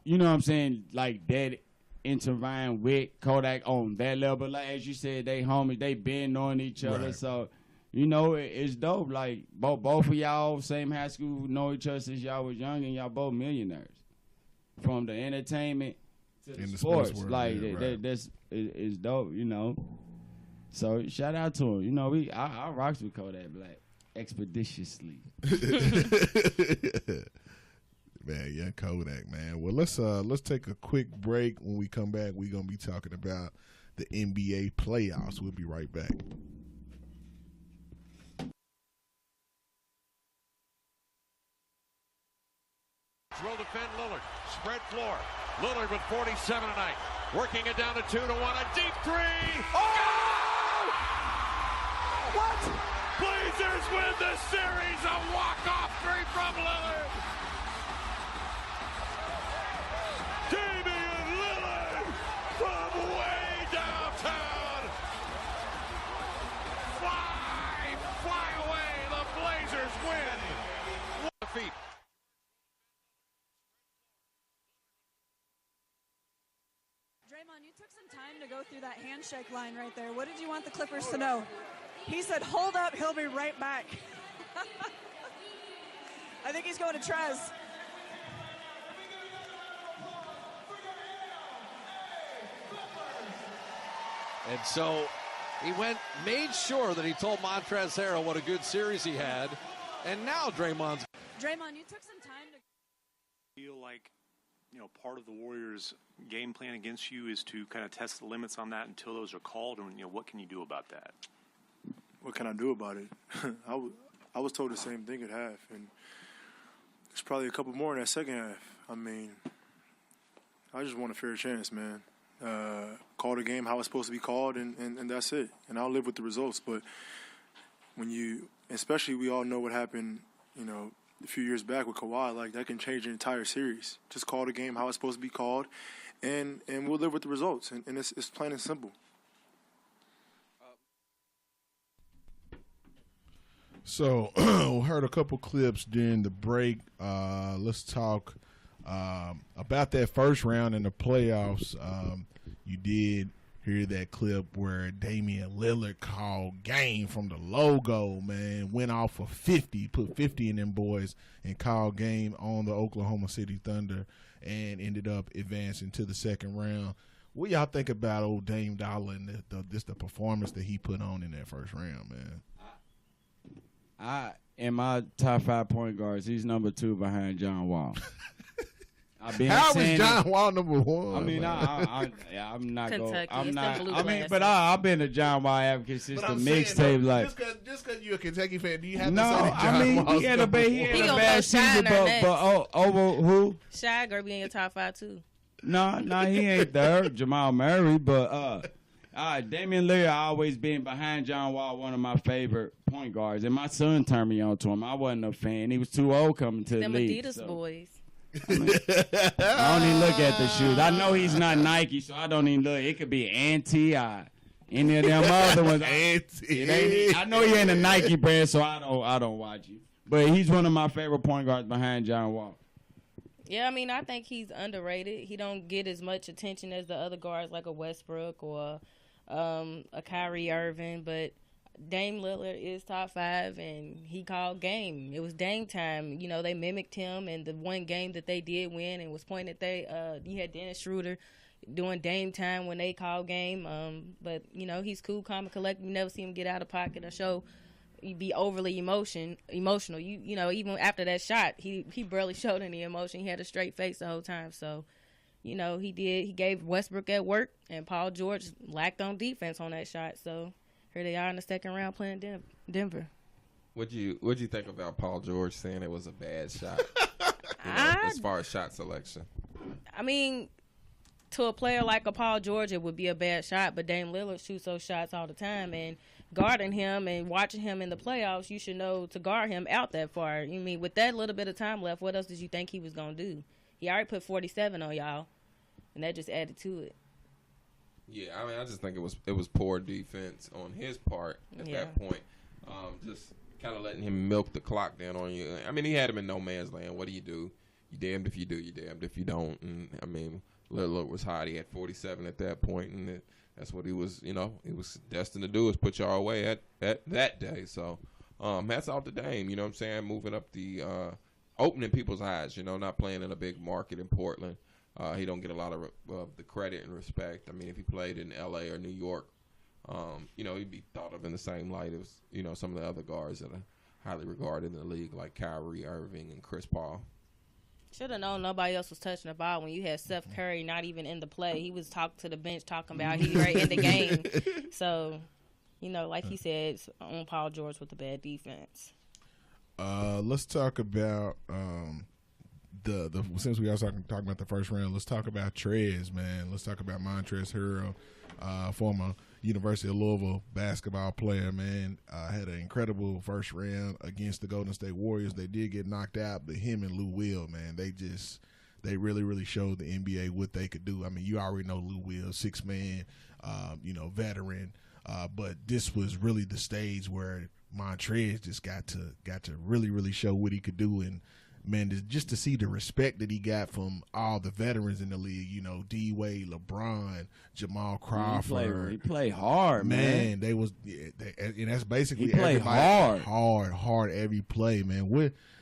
S3: you know what I'm saying, like that intertwined with Kodak on that level. Like, as you said, they homies, they been knowing each other. Right. So, it's dope. Like, both of y'all, same high school, know each other since y'all was young, and y'all both millionaires. From the entertainment to the sports. World, like, that's is dope, So, shout out to him. I rocks with Kodak Black expeditiously.
S1: Man, yeah, Kodak, man. Well, let's take a quick break. When we come back, we're gonna be talking about the NBA playoffs. We'll be right back.
S8: Will defend Lillard. Spread floor. Lillard with 47 tonight. Working it down to 2-1. A deep three. Oh! What? Blazers win the series. A walk-off three from Lillard. Damian Lillard from way downtown. Fly away. The Blazers win. Feet.
S10: Draymond, you took some time to go through that handshake line right there. What did you want the Clippers to know? He said, hold up, he'll be right back. I think he's going to Trez.
S11: And so he made sure that he told Montrezl Harrell what a good series he had. And now Draymond,
S10: you took some time to
S12: feel like, part of the Warriors' game plan against you is to kind of test the limits on that until those are called? And, what can you do about that?
S13: What can I do about it? I was told the same thing at half, and there's probably a couple more in that second half. I mean, I just want a fair chance, man. Call the game how it's supposed to be called, and that's it. And I'll live with the results. But especially we all know what happened, a few years back with Kawhi, like that can change the entire series. Just call the game how it's supposed to be called, and we'll live with the results. And it's plain and simple.
S1: So, heard a couple clips during the break. Let's talk about that first round in the playoffs. You did hear that clip where Damian Lillard called game from the logo, man. Went off for 50, put 50 in them boys, and called game on the Oklahoma City Thunder and ended up advancing to the second round. What y'all think about old Dame Dollar and the performance that he put on in that first round, man?
S3: In my top 5 point guards, he's number 2 behind John Wall.
S1: How is John Wall number 1?
S3: I mean, I'm not
S4: Kentucky.
S3: I'm not.
S4: Blue
S3: I mean,
S4: glasses.
S3: but I've been a John Wall advocate since the mixtape. Like,
S1: just because you're a Kentucky fan, do you have
S3: no?
S1: to say that John
S3: I mean,
S1: Wall's
S3: he had a
S1: number
S3: bad season, but over who?
S4: Shy gonna be in your top 5 too.
S3: No, he ain't there. Jamal Murray, but Damian Lillard always been behind John Wall, one of my favorite point guards. And my son turned me on to him. I wasn't a fan. He was too old coming to the
S4: Them
S3: league.
S4: Adidas boys.
S3: I don't even look at the shoes. I know he's not Nike, so I don't even look. It could be anti. Any of them other ones. I know he ain't a Nike brand, so I don't watch you. But he's one of my favorite point guards behind John Wall.
S4: Yeah, I mean, I think he's underrated. He don't get as much attention as the other guards like a Westbrook or a Kyrie Irving, but Dame Lillard is top 5, and he called game. It was Dame time. They mimicked him, and the one game that they did win and was pointed at, you had Dennis Schroeder doing Dame time when they called game. But, he's cool, calm, and collected. You never see him get out of pocket or show be overly emotional. Even after that shot, he barely showed any emotion. He had a straight face the whole time. So, he gave Westbrook at work, and Paul George lacked on defense on that shot. So here they are in the second round playing Denver.
S2: What'd you think about Paul George saying it was a bad shot? As far as shot selection.
S4: I mean, to a player like a Paul George, it would be a bad shot, but Dame Lillard shoots those shots all the time, and guarding him and watching him in the playoffs, you should know to guard him out that far. You mean, with that little bit of time left, what else did you think he was going to do? He already put 47 on y'all, and that just added to it.
S2: Yeah, I mean, I just think it was poor defense on his part at that point. Just kind of letting him milk the clock down on you. I mean, he had him in no man's land. What do? You damned if you do, you damned if you don't. And, I mean, Lillard was hot. He had 47 at that point, and that's what he was, he was destined to do, is put y'all away at that day. So, hats off to Dame, you know what I'm saying, moving up the opening people's eyes, not playing in a big market in Portland. He don't get a lot of the credit and respect. I mean, if he played in L.A. or New York, he'd be thought of in the same light as, some of the other guards that are highly regarded in the league, like Kyrie Irving and Chris Paul.
S4: Should have known nobody else was touching the ball when you had Steph Curry not even in the play. He was talking to the bench, talking about he's right in the game. So, like he said, on Paul George with the bad defense.
S1: Let's talk about since we are talking about the first round, let's talk about Trez, man. Let's talk about Montrezl Harrell, former University of Louisville basketball player, man. Had an incredible first round against the Golden State Warriors. They did get knocked out, but him and Lou Will, man, they really, really showed the NBA what they could do. I mean, you already know Lou Will, 6-man, veteran. But this was really the stage where Montrez just got to really, really show what he could do. And man, just to see the respect that he got from all the veterans in the league, D-Wade, LeBron, Jamal Crawford.
S3: He played hard, man.
S1: And that's basically
S3: he played
S1: hard every play, man.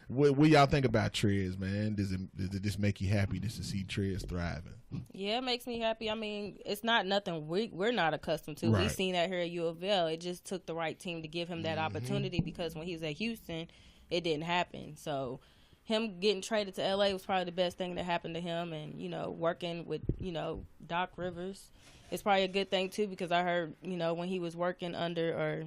S1: What y'all think about Trez, man? Does it just make you happy just to see Trez thriving?
S4: Yeah, it makes me happy. I mean, it's not nothing we're not accustomed to.
S1: Right.
S4: We've seen that here at U of L. It just took the right team to give him that opportunity, because when he was at Houston, it didn't happen. So him getting traded to LA was probably the best thing that happened to him. And, working with, Doc Rivers, it's probably a good thing, too, because I heard, when he was working under or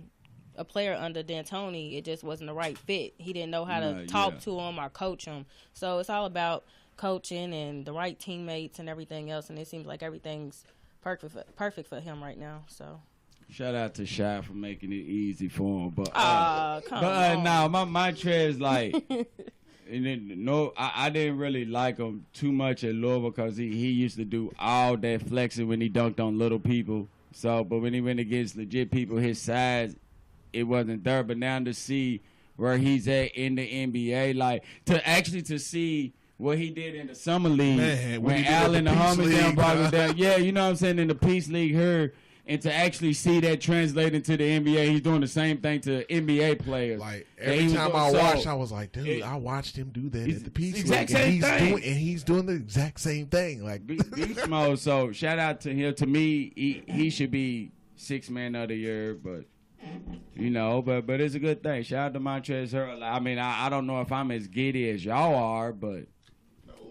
S4: a player under D'Antoni, it just wasn't the right fit. He didn't know how to talk to him or coach him. So it's all about coaching and the right teammates and everything else. And it seems like everything's perfect for him right now. So
S3: shout out to Shy for making it easy for him. But
S4: come on.
S3: No, my Montrez, like, I didn't really like him too much at Louisville because he used to do all that flexing when he dunked on little people. So, but when he went against legit people his size, it wasn't there. But now to see where he's at in the NBA, like to see what he did in the summer league, man, when Allen the homies down brought him down. Yeah, you know what I'm saying, in the Peace League here. And to actually see that translate into the NBA, he's doing the same thing to NBA players.
S1: Like every time I watched, I was like, dude, I watched him do that at the Peace League, and he's doing the exact same thing. Like
S3: beast mode. So shout out to him. To me, he should be 6th man of the year, but but it's a good thing. Shout out to Montrezl Harrell. I mean, I don't know if I'm as giddy as y'all are, but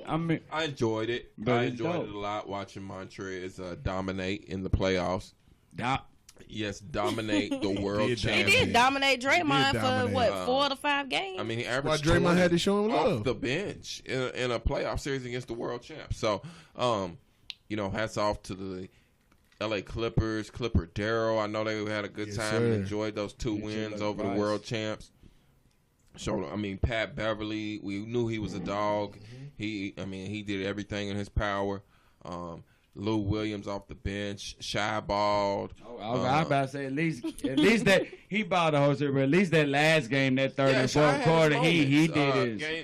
S2: I enjoyed it. I enjoyed it a lot watching Montrez dominate in the playoffs. Yes, dominate the world champion.
S4: He did dominate Draymond for 4 to 5 games.
S2: I mean, he averaged
S1: Draymond had to show him love
S2: off the bench in a playoff series against the world champ. So, hats off to the LA Clippers, Clipper Darryl. I know they had a good time and enjoyed those 2 wins over the world champs. So, Pat Beverly, we knew he was a dog. He did everything in his power. Lou Williams off the bench, shy balled.
S3: I was about to say at least that he balled the whole series, but at least that last game, that third and fourth quarter, he did his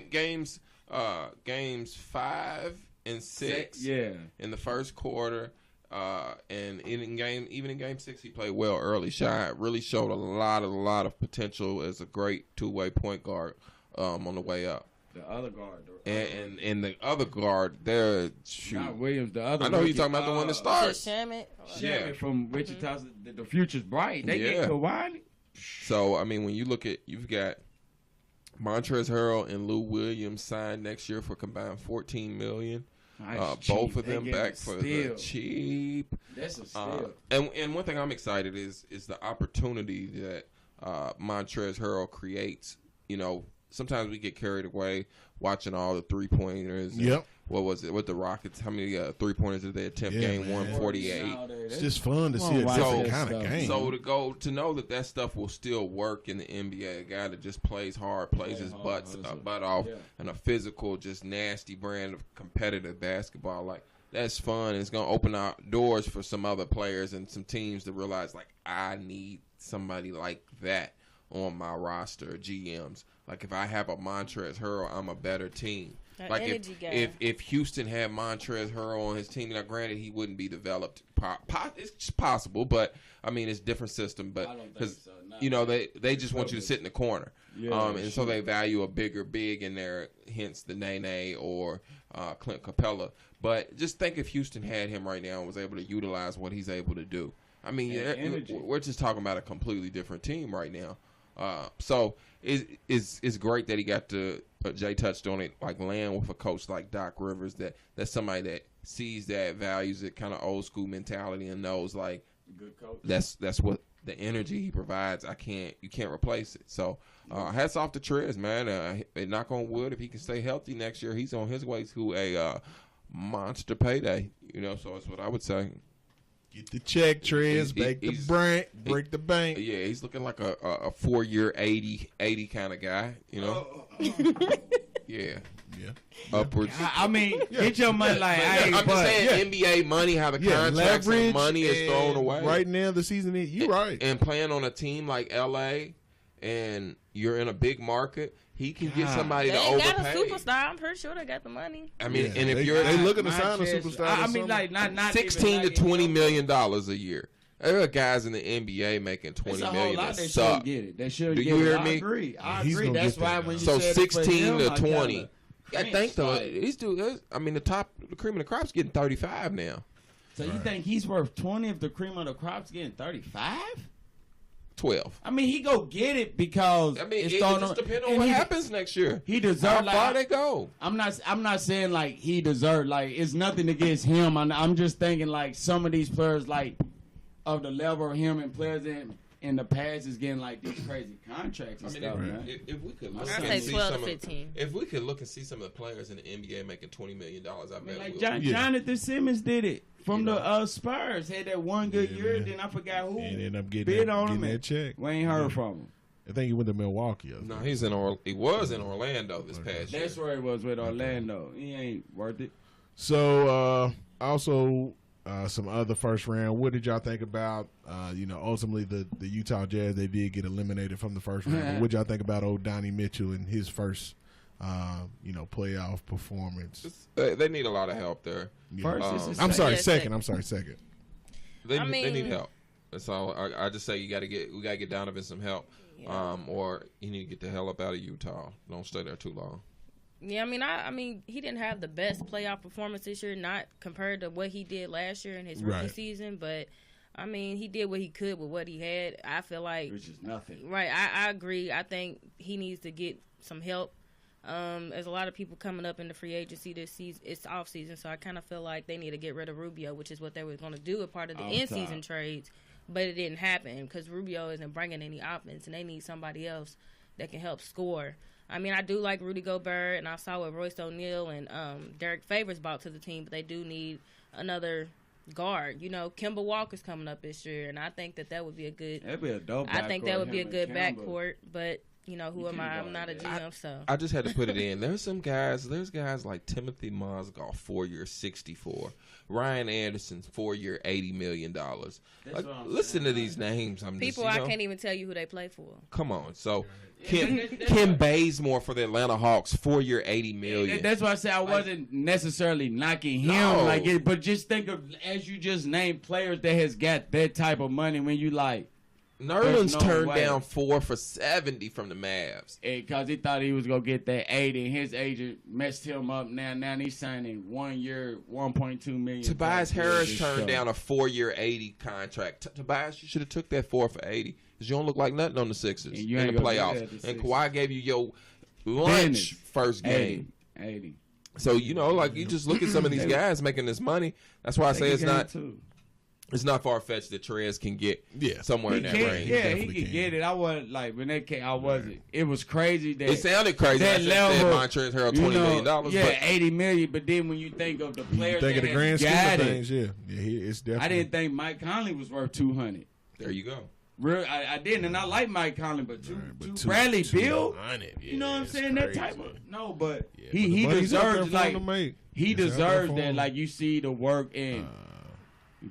S2: games 5 and 6. In the first quarter, and even in game 6, he played well early. Shy really showed a lot of potential as a great 2-way point guard on the way up.
S3: The other guard.
S2: And the other guard, there.
S3: Not Williams, the other.
S2: I know you're talking about the one that starts.
S4: Shamet
S3: from Wichita. The future's bright. They get Kawhi.
S2: So, when you look at, you've got Montrezl Harrell and Lou Williams signed next year for combined $14 million. Both of them back for the cheap.
S3: That's a steal.
S2: And one thing I'm excited is the opportunity that Montrezl Harrell creates. Sometimes we get carried away watching all the 3-pointers.
S1: Yep.
S2: What was it with the Rockets? How many 3-pointers did they attempt? Game 1, 48.
S1: It's just fun to see a different kind of game.
S2: So to know that stuff will still work in the NBA, a guy that just plays hard, plays his butt off, and a physical, just nasty brand of competitive basketball, like that's fun. It's gonna open out doors for some other players and some teams to realize, like, I need somebody like that on my roster, GMs. Like, if I have a Montrezl Harrell, I'm a better team. Like, if Houston had Montrezl Harrell on his team, now granted he wouldn't be developed. It's possible, but it's a different system. But because they just want you to sit in the corner, so they value a bigger big in there. Hence the Nene or Clint Capella. But just think if Houston had him right now and was able to utilize what he's able to do. We're just talking about a completely different team right now. So it's great that he got to. Jay touched on it, like land with a coach like Doc Rivers. That's somebody that sees that, values it, kind of old school mentality, and knows like
S3: good coach.
S2: That's what the energy he provides. You can't replace it. So hats off to Trez, man. Knock on wood, if he can stay healthy next year, he's on his way to a monster payday. So that's what I would say.
S1: Get the check, Trez. Break the bank.
S2: Yeah, he's looking like a 4-year 80 kind of guy. Yeah. Upwards.
S3: Get your money
S2: I'm just saying NBA money, how the contracts and money is thrown away.
S1: Right now, the season is right.
S2: And playing on a team like LA, and you're in a big market. He can get somebody to overpay.
S4: They got a superstar. I'm pretty sure they got the money.
S2: And if you're
S1: they looking to sign a superstar,
S3: not
S2: $16 to $20 million a year. There are guys in the NBA making $20 million that suck.
S3: They should
S2: Do
S3: get
S2: you hear
S3: it.
S2: me?
S3: I agree. That's why when you
S2: so
S3: said
S2: 16 to 20.
S3: I
S2: think though these dudes. The cream of the crop's getting 35 now.
S3: So you think he's worth 20 if the cream of the crop's getting 35?
S2: 12th.
S3: I mean, he go get it because
S2: it just depends on what happens next year.
S3: He deserves.
S2: How far they go?
S3: I'm not saying like he deserved. Like it's nothing against him. I'm just thinking like some of these players like of the level of him and players in the past is getting like these crazy contracts and stuff, man.
S2: If we could look
S4: I say 12 to 15.
S2: If we could look and see some of the players in the NBA making $20 million, I bet
S3: like
S2: we would.
S3: Jonathan Simmons did it from the Spurs. Had that one good year, then I forgot who
S1: and ended up
S3: bid on him.
S1: That check.
S3: We ain't heard from him.
S1: I think he went to Milwaukee.
S2: No, he was in Orlando this past year.
S3: That's where he was with Orlando. He ain't worth it.
S1: So also. Some other first round. What did y'all think about? Ultimately the Utah Jazz, they did get eliminated from the first round. But what y'all think about old Donnie Mitchell and his first, playoff performance?
S2: They need a lot of help there.
S1: I'm sorry, second.
S2: They need help. That's all. I just say we got to get Donovan some help, or you need to get the hell up out of Utah. Don't stay there too long.
S4: Yeah, I mean, he didn't have the best playoff performance this year, not compared to what he did last year in his rookie season. But I mean, he did what he could with what he had. I feel like,
S3: which is nothing.
S4: Right, I agree. I think he needs to get some help. There's a lot of people coming up in the free agency this season. It's off season, so I kind of feel like they need to get rid of Rubio, which is what they were going to do as part of the in-season trades. But it didn't happen because Rubio isn't bringing any offense, and they need somebody else that can help score. I mean, I do like Rudy Gobert, and I saw what Royce O'Neal and Derek Favors brought to the team, but they do need another guard. Kemba Walker's coming up this year, and I think that would be a good.
S3: That'd be a dope.
S4: I think that would be a good backcourt, but who am I? I'm not a GM, so
S2: I just had to put it in. There's guys like Timothy Mozgov, 4-year, $64. Ryan Anderson's 4-year, $80 million. Listen to these names.
S4: I can't even tell you who they play for.
S2: Come on, so. Kim Bazemore for the Atlanta Hawks, 4-year, $80 million.
S3: That's why I said I wasn't necessarily knocking him but just think of, as you just named, players that has got that type of money when you like.
S2: Nerlens turned down 4 for $70 from the Mavs.
S3: Because he thought he was going to get that 80, and his agent messed him up. Now he's signing 1 year, $1.2 million.
S2: Tobias Harris turned down a 4-year, $80 contract. Tobias, you should have took that 4 for $80 because you don't look like nothing on the Sixers in the playoffs. And Kawhi gave you your lunch first game.
S3: 80.
S2: So, you just look at some of these guys making this money. That's why I say it's not... It's not far-fetched that Trez can get somewhere in that range.
S3: Yeah, he can get it. I wasn't like when that came. I wasn't. It was crazy that
S2: it sounded crazy.
S3: That level,
S2: Montrezl Harrell, $20 million.
S3: Yeah, $80 million. But then when you think of the players,
S1: think of the grand scheme of things. It's definitely.
S3: I didn't think Mike Conley was worth $200.
S2: There you go.
S3: I didn't, and I like Mike Conley, but Bradley Beal, you know what I'm saying?
S1: Crazy.
S3: That type of but he deserves he deserves that. Like you see the work and.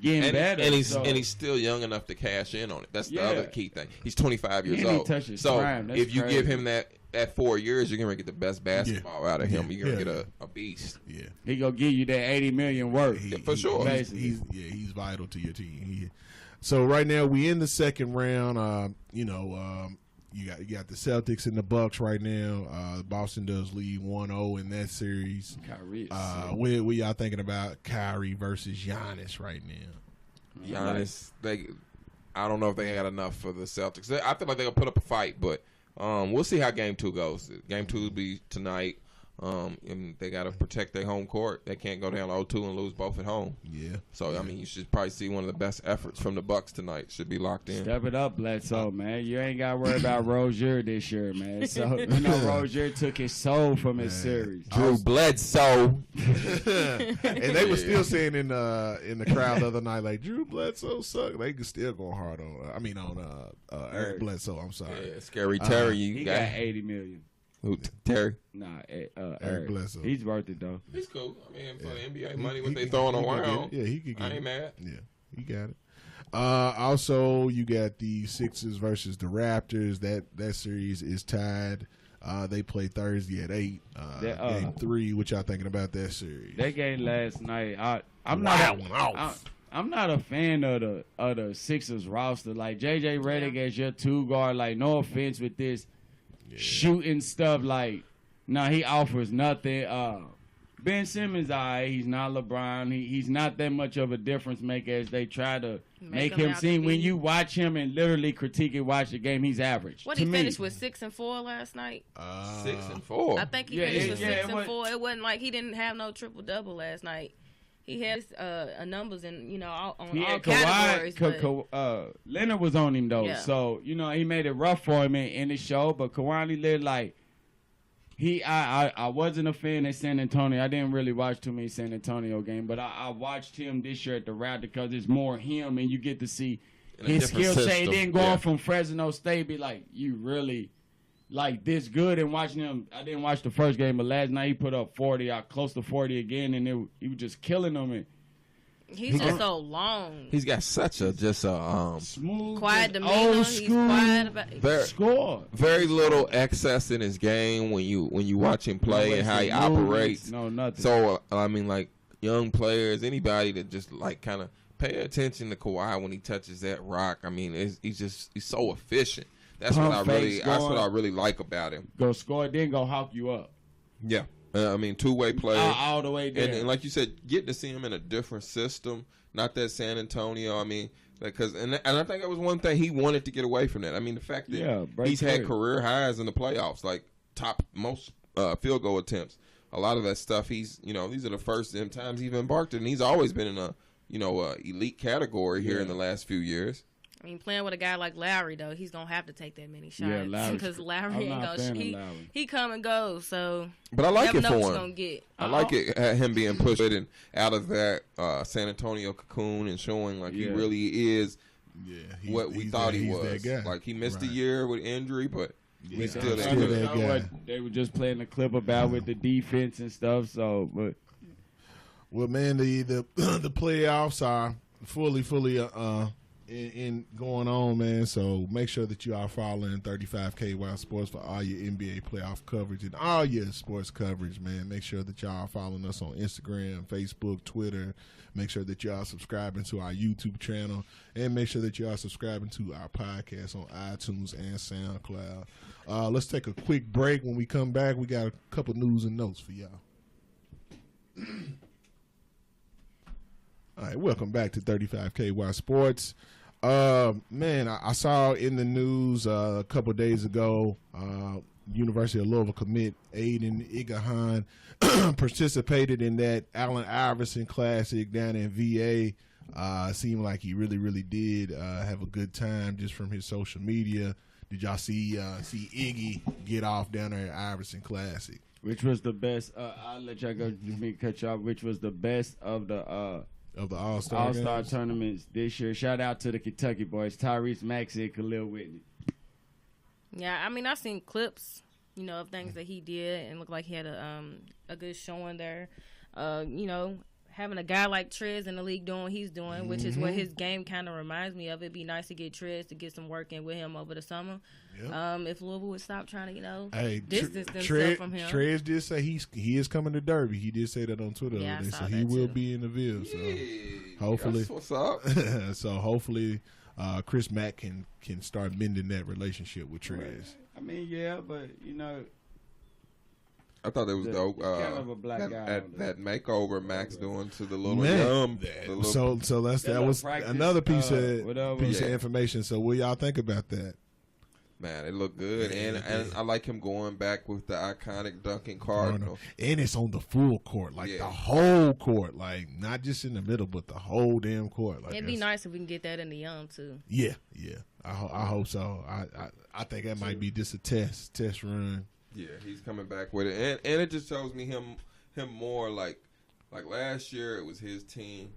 S3: Getting better,
S2: and he's still young enough to cash in on it. That's the other key thing. He's 25 years old. So if you give him that 4 years, you're gonna get the best basketball out of him. You're gonna get a beast.
S3: Yeah, he gonna give you that $80 million worth
S2: for sure.
S1: He's vital to your team. So right now we in the second round. You got the Celtics and the Bucks right now. Boston does lead 1-0 in that series.
S3: Kyrie.
S1: What y'all thinking about Kyrie versus Giannis right now?
S2: Giannis, I don't know if they had enough for the Celtics. I feel like they're gonna put up a fight, but we'll see how Game 2 goes. Game 2 will be tonight. And they got to protect their home court. They can't go down 0-2 and lose both at home.
S1: Yeah.
S2: So, you should probably see one of the best efforts from the Bucks tonight. Should be locked in.
S3: Step it up, Bledsoe, man. You ain't got to worry about Rozier this year, man. So, Rozier took his soul from his series.
S2: Drew Bledsoe.
S1: And they were still saying in the crowd the other night, like, Drew Bledsoe sucked. They could still go hard on Eric Bledsoe. I'm sorry.
S2: Yeah, Scary Terry.
S3: He got $80 million.
S2: Who, Terry?
S3: Nah, Eric Bledsoe. He's worth it, though.
S2: He's cool. For the NBA money, what they throwing around.
S1: He could get it.
S2: I ain't mad.
S1: Yeah, he got it. Also, you got the Sixers versus the Raptors. That series is tied. They play Thursday at 8. Game 3. What y'all thinking about that series?
S3: That game last night, I'm not a fan of the Sixers roster. Like JJ Redick as your 2 guard. Like, no offense with this shooting stuff. Like, he offers nothing. Ben Simmons, he's not LeBron. He's not that much of a difference maker as they try to make him seem. When you watch him and literally critique and watch the game, he's average.
S4: What, he finished with 6 and 4 last night?
S2: 6 and 4.
S4: I think he finished with 6 and 4. It wasn't like he didn't have no triple double last night. He had numbers in on all categories.
S3: Leonard was on him though,
S4: Yeah.
S3: so he made it rough for him in the show. But Kawhi Leonard, like. I wasn't a fan of San Antonio. I didn't really watch too many San Antonio games, but I watched him this year at the Raptors because it's more him, and you get to see his skill set. Then going from Fresno State, be like, you really like this good. And watching him, I didn't watch the first game, but last night he put up 40, close to 40 again, and he was just killing them. And
S4: he's just so long.
S2: He's got such a
S3: smooth,
S4: quiet demeanor. He's quiet about
S2: very little excess in his game when you watch him play and how he operates.
S3: No, nothing.
S2: So I mean, like young players, anybody that just like kind of pay attention to Kawhi when he touches that rock. I mean, he's so efficient. That's what I really like about him.
S3: Go score, then go hawk you up.
S2: Yeah. I mean, two-way player.
S3: All the way there.
S2: And like you said, getting to see him in a different system, not that San Antonio. I mean, and I think that was one thing he wanted to get away from that. I mean, the fact that he's had career highs in the playoffs, like top most field goal attempts. A lot of that stuff, these are the first times he's embarked, and he's always been in a elite category here in the last few years.
S4: I mean, playing with a guy like Lowry, though, he's going to have to take that many shots. Because Lowry ain't going to he come and goes, so
S2: but I like it for him.
S4: Gonna get.
S2: I like it, him being pushed and out of that San Antonio cocoon and showing like he really is what we thought he was. Like, he missed a year with injury, but he's still that guy.
S3: What they were just playing the clip about with the defense and stuff, so, but.
S1: Well, man, the playoffs are fully in going on, man. So make sure that you are following 35KY Sports for all your NBA playoff coverage and all your sports coverage, man. Make sure that y'all are following us on Instagram, Facebook, Twitter. Make sure that y'all are subscribing to our YouTube channel, and make sure that y'all are subscribing to our podcast on iTunes and SoundCloud. Let's take a quick break. When we come back, we got a couple news and notes for y'all. All right, welcome back to 35KY Sports. Man, I saw in the news a couple of days ago, University of Louisville commit Aiden Igahan participated in that Allen Iverson Classic down in VA. Seemed like he really did have a good time just from his social media. Did y'all see Iggy get off down there at Iverson Classic?
S3: Which was the best? I'll let y'all go. Cut you off. Which was the best of the All-Star tournaments this year? Shout out to the Kentucky boys, Tyrese Maxey and Khalil Whitney.
S4: Yeah, I mean, I've seen clips, of things that he did, and looked like he had a good showing there. Having a guy like Trez in the league doing what he's doing, which is what his game kind of reminds me of. It'd be nice to get Trez to get some work in with him over the summer. Yep. If Louisville would stop trying to, distance themselves from him.
S1: Trez did say he is coming to Derby. He did say that on Twitter.
S4: Yeah,
S1: so he will be in the Ville. So hopefully,
S2: that's what's up.
S1: So hopefully, Chris Mack can start mending that relationship with Trez. Right.
S3: I mean, yeah, but
S2: I thought it was dope.
S3: Kind of a black guy
S2: that makeover Max doing to the little young.
S1: So that was practice, another piece of information. So what y'all think about that?
S2: Man, it looked good, and I like him going back with the iconic Duncan Cardinal.
S1: And it's on the full court, like the whole court, like not just in the middle, but the whole damn court. Like,
S4: it'd be nice if we can get that in the young too.
S1: Yeah. I hope so. I think that might be just a test run.
S2: Yeah, he's coming back with it, and it just shows me him more like last year it was his team.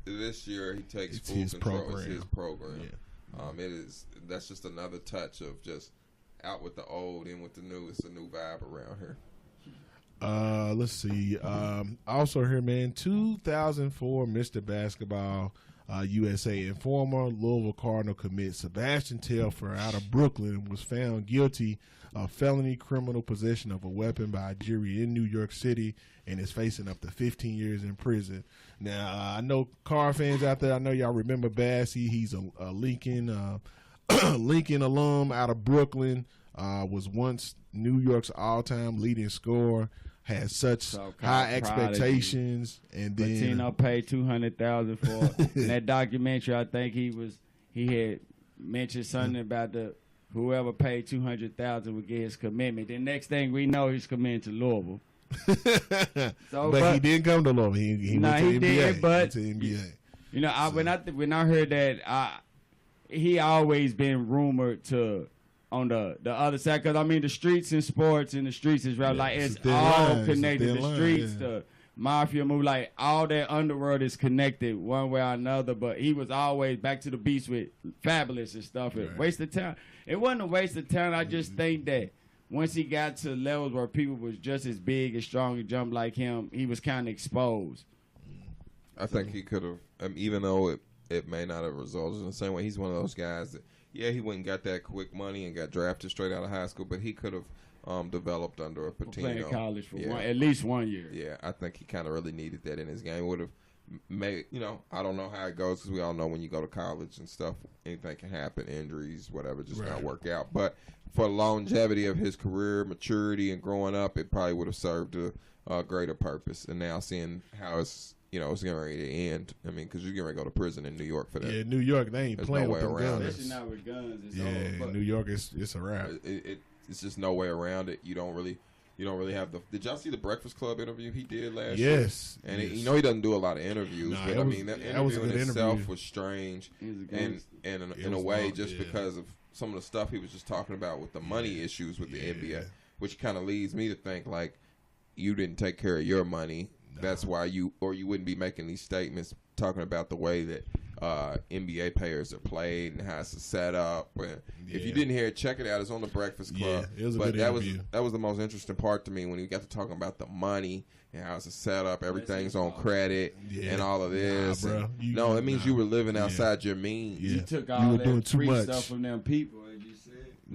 S2: This year he takes full control. It's his program. Yeah. That's just another touch of just out with the old, in with the new. It's a new vibe around here.
S1: Let's see. Also here, man, 2004 Mr. Basketball USA and former Louisville Cardinal commit Sebastian Telfair out of Brooklyn was found guilty of felony criminal possession of a weapon by a jury in New York City and is facing up to 15 years in prison. Now, I know Card fans out there, I know y'all remember Bassey. He's a Lincoln Lincoln alum out of Brooklyn, was once New York's all-time leading scorer. had such high expectations, and then
S3: Patino paid $200,000 for in that documentary. I think he had mentioned something about whoever paid $200,000 would get his commitment. The next thing we know, he's committing to Louisville.
S1: But he didn't come to Louisville. He went to NBA.
S3: Did, but
S1: to NBA.
S3: You know, when I heard that, he always been rumored to on the other side, because I mean the streets and sports and the streets is right, like it's all connected. The streets, the mafia move, like all that underworld is connected one way or another. But he was always back to the beach with Fabulous and stuff. Right. Waste of time. It wasn't a waste of time. I just think that once he got to levels where people was just as big and strong and jump like him, he was kind of exposed.
S2: I think he could have, even though it may not have resulted in the same way. He's one of those guys that, he went and got that quick money and got drafted straight out of high school, but he could have developed under a Patino.
S3: Playing college for at least 1 year.
S2: Yeah, I think he kind of really needed that in his game. Would have made, I don't know how it goes, because we all know when you go to college and stuff, anything can happen, injuries, whatever, just not work out. But for longevity of his career, maturity, and growing up, it probably would have served a greater purpose. And now seeing how it's getting ready to end. I mean, because you're getting ready to go to prison in New York for that.
S1: Yeah, New York, they ain't playing with them guns.
S3: Especially not with guns.
S1: It's New York, it's a wrap.
S2: It's just no way around it. You don't really have the. Did y'all see the Breakfast Club interview he did last year?
S1: Yes.
S2: And he doesn't do a lot of interviews, but I mean that interview in itself was strange, and in a way, just because of some of the stuff he was just talking about with the money issues with the NBA, which kind of leads me to think like you didn't take care of your money. That's why you wouldn't be making these statements talking about the way that NBA players are played and how it's set up. If you didn't hear it, check it out. It's on the Breakfast Club.
S1: Yeah, it was a good interview.
S2: That was the most interesting part to me when we got to talking about the money and how it's a setup. Everything's on credit and all of this.
S1: Nah,
S2: bro. It means you were living outside your means.
S3: You took all that free stuff from them people.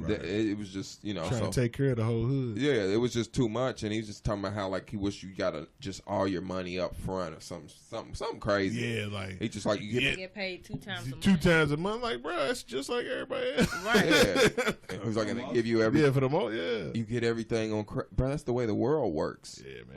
S2: It was just,
S1: trying to take care of the whole hood.
S2: Yeah, it was just too much, and he's just talking about how like he wish you got just all your money up front or something crazy.
S1: Yeah, like
S2: he just like you
S4: get paid 2 times a month.
S1: 2 times a month, like bro, it's just like everybody else.
S4: Right.
S2: Yeah, he's like, and they give you everything.
S1: Yeah, for the most, yeah.
S2: You get everything on credit, bro. That's the way the world works.
S1: Yeah, man.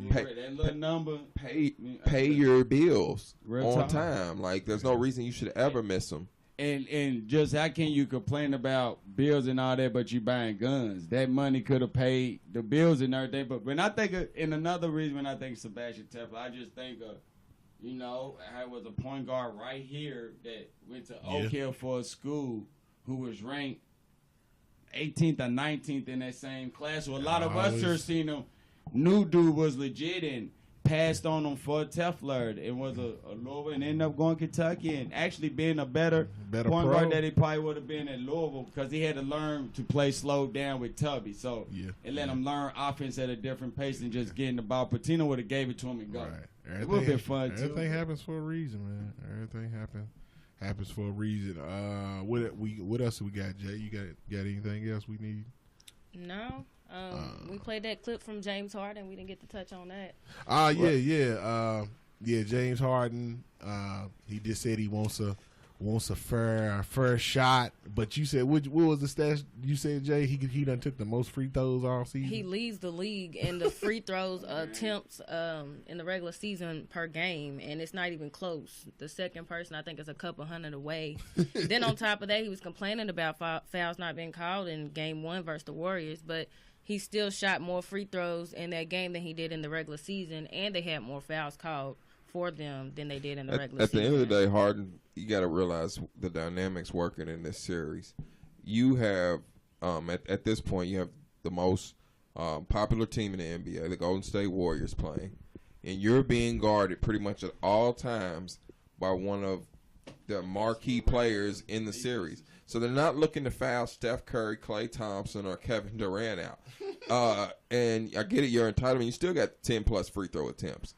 S3: Like that little number,
S2: pay your bills on
S3: time.
S2: time. Like there's no reason you should ever miss them.
S3: And just how can you complain about bills and all that, but you buying guns? That money could have paid the bills and everything. But when I think and another reason when I think Sebastian Telfair, I just think I was a point guard right here that went to Oak Hill for a school who was ranked 18th or 19th in that same class. So a lot of us here seen him, knew dude was legit and passed on him for Telfair and was a Louisville and ended up going to Kentucky and actually being a better point guard that he probably would have been at Louisville because he had to learn to play slow down with Tubby. So it let him learn offense at a different pace than just getting the ball. Patino would have gave it to him and go.
S1: Right.
S3: It would have been fun too.
S1: Everything happens for a reason, man. Everything happens for a reason. What else we got, Jay? You got anything else we need?
S4: No. We played that clip from James Harden. We didn't get to touch on that.
S1: James Harden. He just said he wants a fair shot. But you said what was the stats? You said, Jay, he done took the most free throws all season.
S4: He leads the league in the free throws attempts in the regular season per game, and it's not even close. The second person I think is a couple hundred away. Then on top of that, he was complaining about fouls not being called in Game 1 versus the Warriors, but he still shot more free throws in that game than he did in the regular season, and they had more fouls called for them than they did in the regular season.
S2: At the end of the day, Harden, you got to realize the dynamics working in this series. You have, at this point, you have the most popular team in the NBA, the Golden State Warriors, playing. And you're being guarded pretty much at all times by one of the marquee players in the series. So they're not looking to foul Steph Curry, Klay Thompson, or Kevin Durant out. And I get it, you're entitled. You still got 10-plus free throw attempts.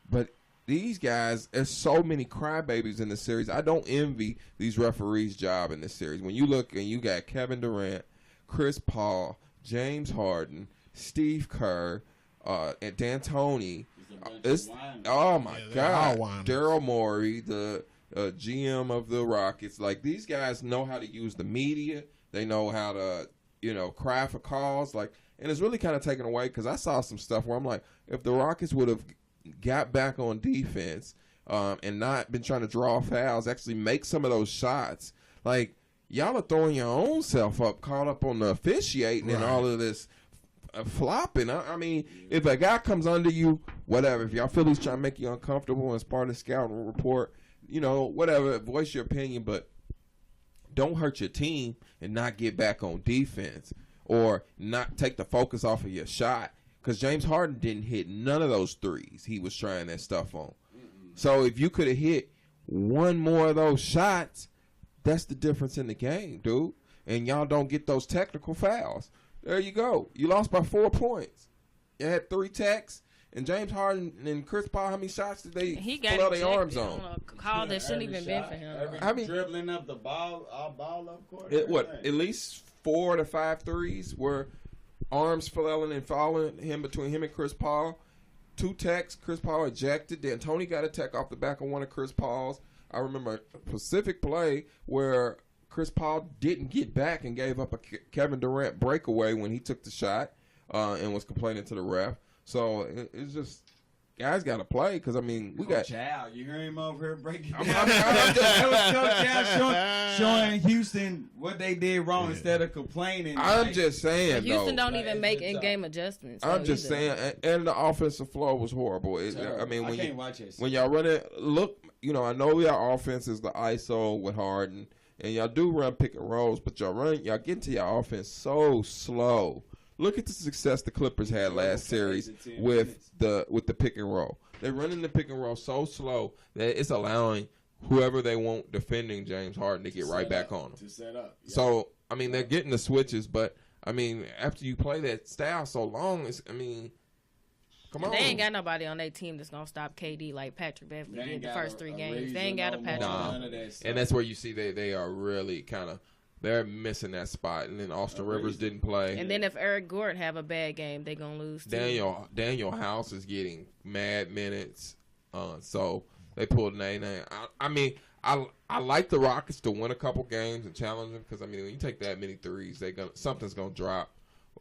S2: But these guys, there's so many crybabies in the series. I don't envy these referees' job in this series. When you look and you got Kevin Durant, Chris Paul, James Harden, Steve Kerr, and D'Antoni. Oh, my God. Daryl Morey, the GM of the Rockets. Like, these guys know how to use the media. They know how to, cry for calls. Like, And it's really kind of taken away because I saw some stuff where I'm like, if the Rockets would have got back on defense and not been trying to draw fouls, actually make some of those shots, like, y'all are throwing your own self up, caught up on the officiating and all of this flopping. I mean, if a guy comes under you, whatever, if y'all feel he's trying to make you uncomfortable as part of the scouting report, you know, whatever, voice your opinion, but don't hurt your team and not get back on defense or not take the focus off of your shot. Because James Harden didn't hit none of those threes he was trying that stuff on. So if you could have hit one more of those shots, that's the difference in the game, dude. And y'all don't get those technical fouls. There you go. You lost by 4 points. You had 3 techs. And James Harden and Chris Paul, how many shots did they pull out their arms on?
S4: A call that shouldn't even been for him.
S3: I mean, dribbling up the ball, up court.
S2: At least 4 to 5 threes were arms flailing and falling between him and Chris Paul. 2 techs, Chris Paul ejected. Then Tony got a tech off the back of one of Chris Paul's. I remember a specific play where Chris Paul didn't get back and gave up a Kevin Durant breakaway when he took the shot and was complaining to the ref. So it's just guys got to play because, I mean, we got.
S3: Coach you hear him over here breaking down. That was Coach Al showing Houston what they did wrong instead of complaining.
S2: I'm just saying,
S4: Houston don't even make in-game adjustments.
S2: I'm just saying, and the offensive flow was horrible. I mean, when y'all run it, look, you know, I know your offense is the ISO with Harden, and y'all do run pick and rolls, but y'all get into your offense so slow. Look at the success the Clippers had last series with the pick and roll. They're running the pick and roll so slow that it's allowing whoever they want defending James Harden to get right back on them.
S3: To set up. Yeah.
S2: So, I mean, they're getting the switches, but, I mean, after you play that style so long, come on.
S4: They ain't got nobody on their team that's going to stop KD like Patrick Beverley did the first 3 games. They ain't got a Patrick.
S2: And that's where you see they are really kind of, they're missing that spot. And then Austin Rivers didn't play.
S4: And then if Eric Gordon have a bad game, they're going to lose too.
S2: Daniel House is getting mad minutes. So they pulled Nene. I mean, I like the Rockets to win a couple games and challenge them because, I mean, when you take that many threes, something's going to drop.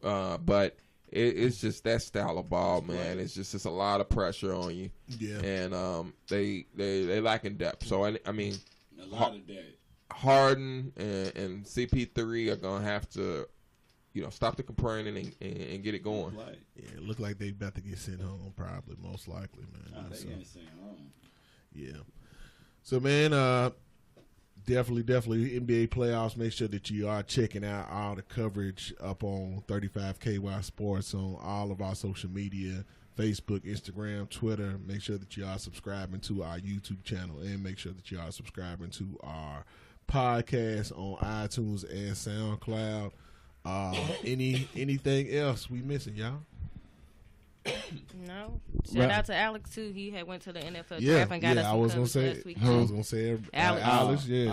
S2: But it's just that style of ball, man. It's just a lot of pressure on you.
S1: Yeah.
S2: And they lacking depth. So, I mean,
S3: a lot of depth.
S2: Harden and CP3 are going to have to, you know, stop the complaining and get it going.
S1: Yeah, it look like they about to get sent home, probably, most likely, man.
S3: They getting sent home.
S1: Yeah. So, man, definitely NBA playoffs. Make sure that you are checking out all the coverage up on 35KY Sports on all of our social media, Facebook, Instagram, Twitter. Make sure that you are subscribing to our YouTube channel and make sure that you are subscribing to our podcast on iTunes and SoundCloud. Anything else we missing, y'all?
S4: No. Shout out to Alex too. He had went to the NFL draft and got us some
S1: I was gonna say Alex. He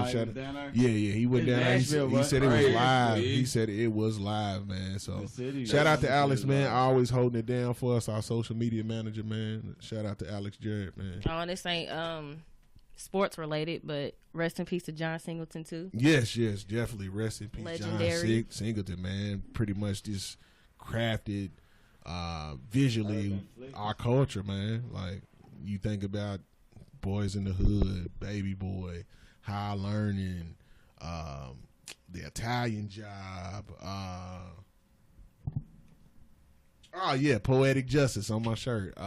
S1: went down there. He said it was live. He said it was live, man. So shout out to Alex, man. Always holding it down for us. Our social media manager, man. Shout out to Alex Jarrett, man.
S4: Oh, and this ain't sports related, but rest in peace to John Singleton too.
S1: Yes, definitely. Rest in peace,
S4: legendary.
S1: John Singleton, man. Pretty much just crafted visually our culture, man. Like, you think about Boys in the Hood, Baby Boy, High Learning, The Italian Job, Poetic Justice on my shirt.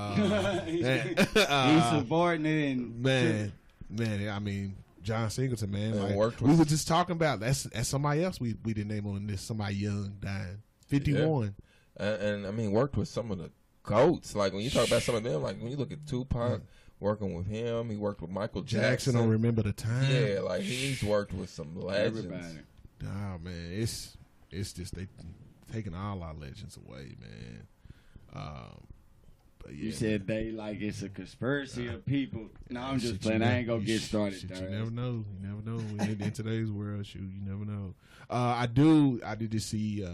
S3: He's subordinate and
S1: man, I mean, John Singleton, man. Like, we were just talking about that's somebody else we didn't name on this. Somebody young dying, 51.
S2: Yeah. And I mean, worked with some of the GOATs. Like, when you talk about some of them, like when you look at Tupac, working with him, he worked with Michael Jackson.
S1: Don't Remember the Time.
S2: Yeah, like he's worked with some legends.
S3: Everybody.
S1: Nah, man, it's just they taking all our legends away, man. But yeah,
S3: you said they like it's a conspiracy of people. No, I'm just playing. I ain't gonna get started.
S1: You never know. In today's world, you never know. I did just see.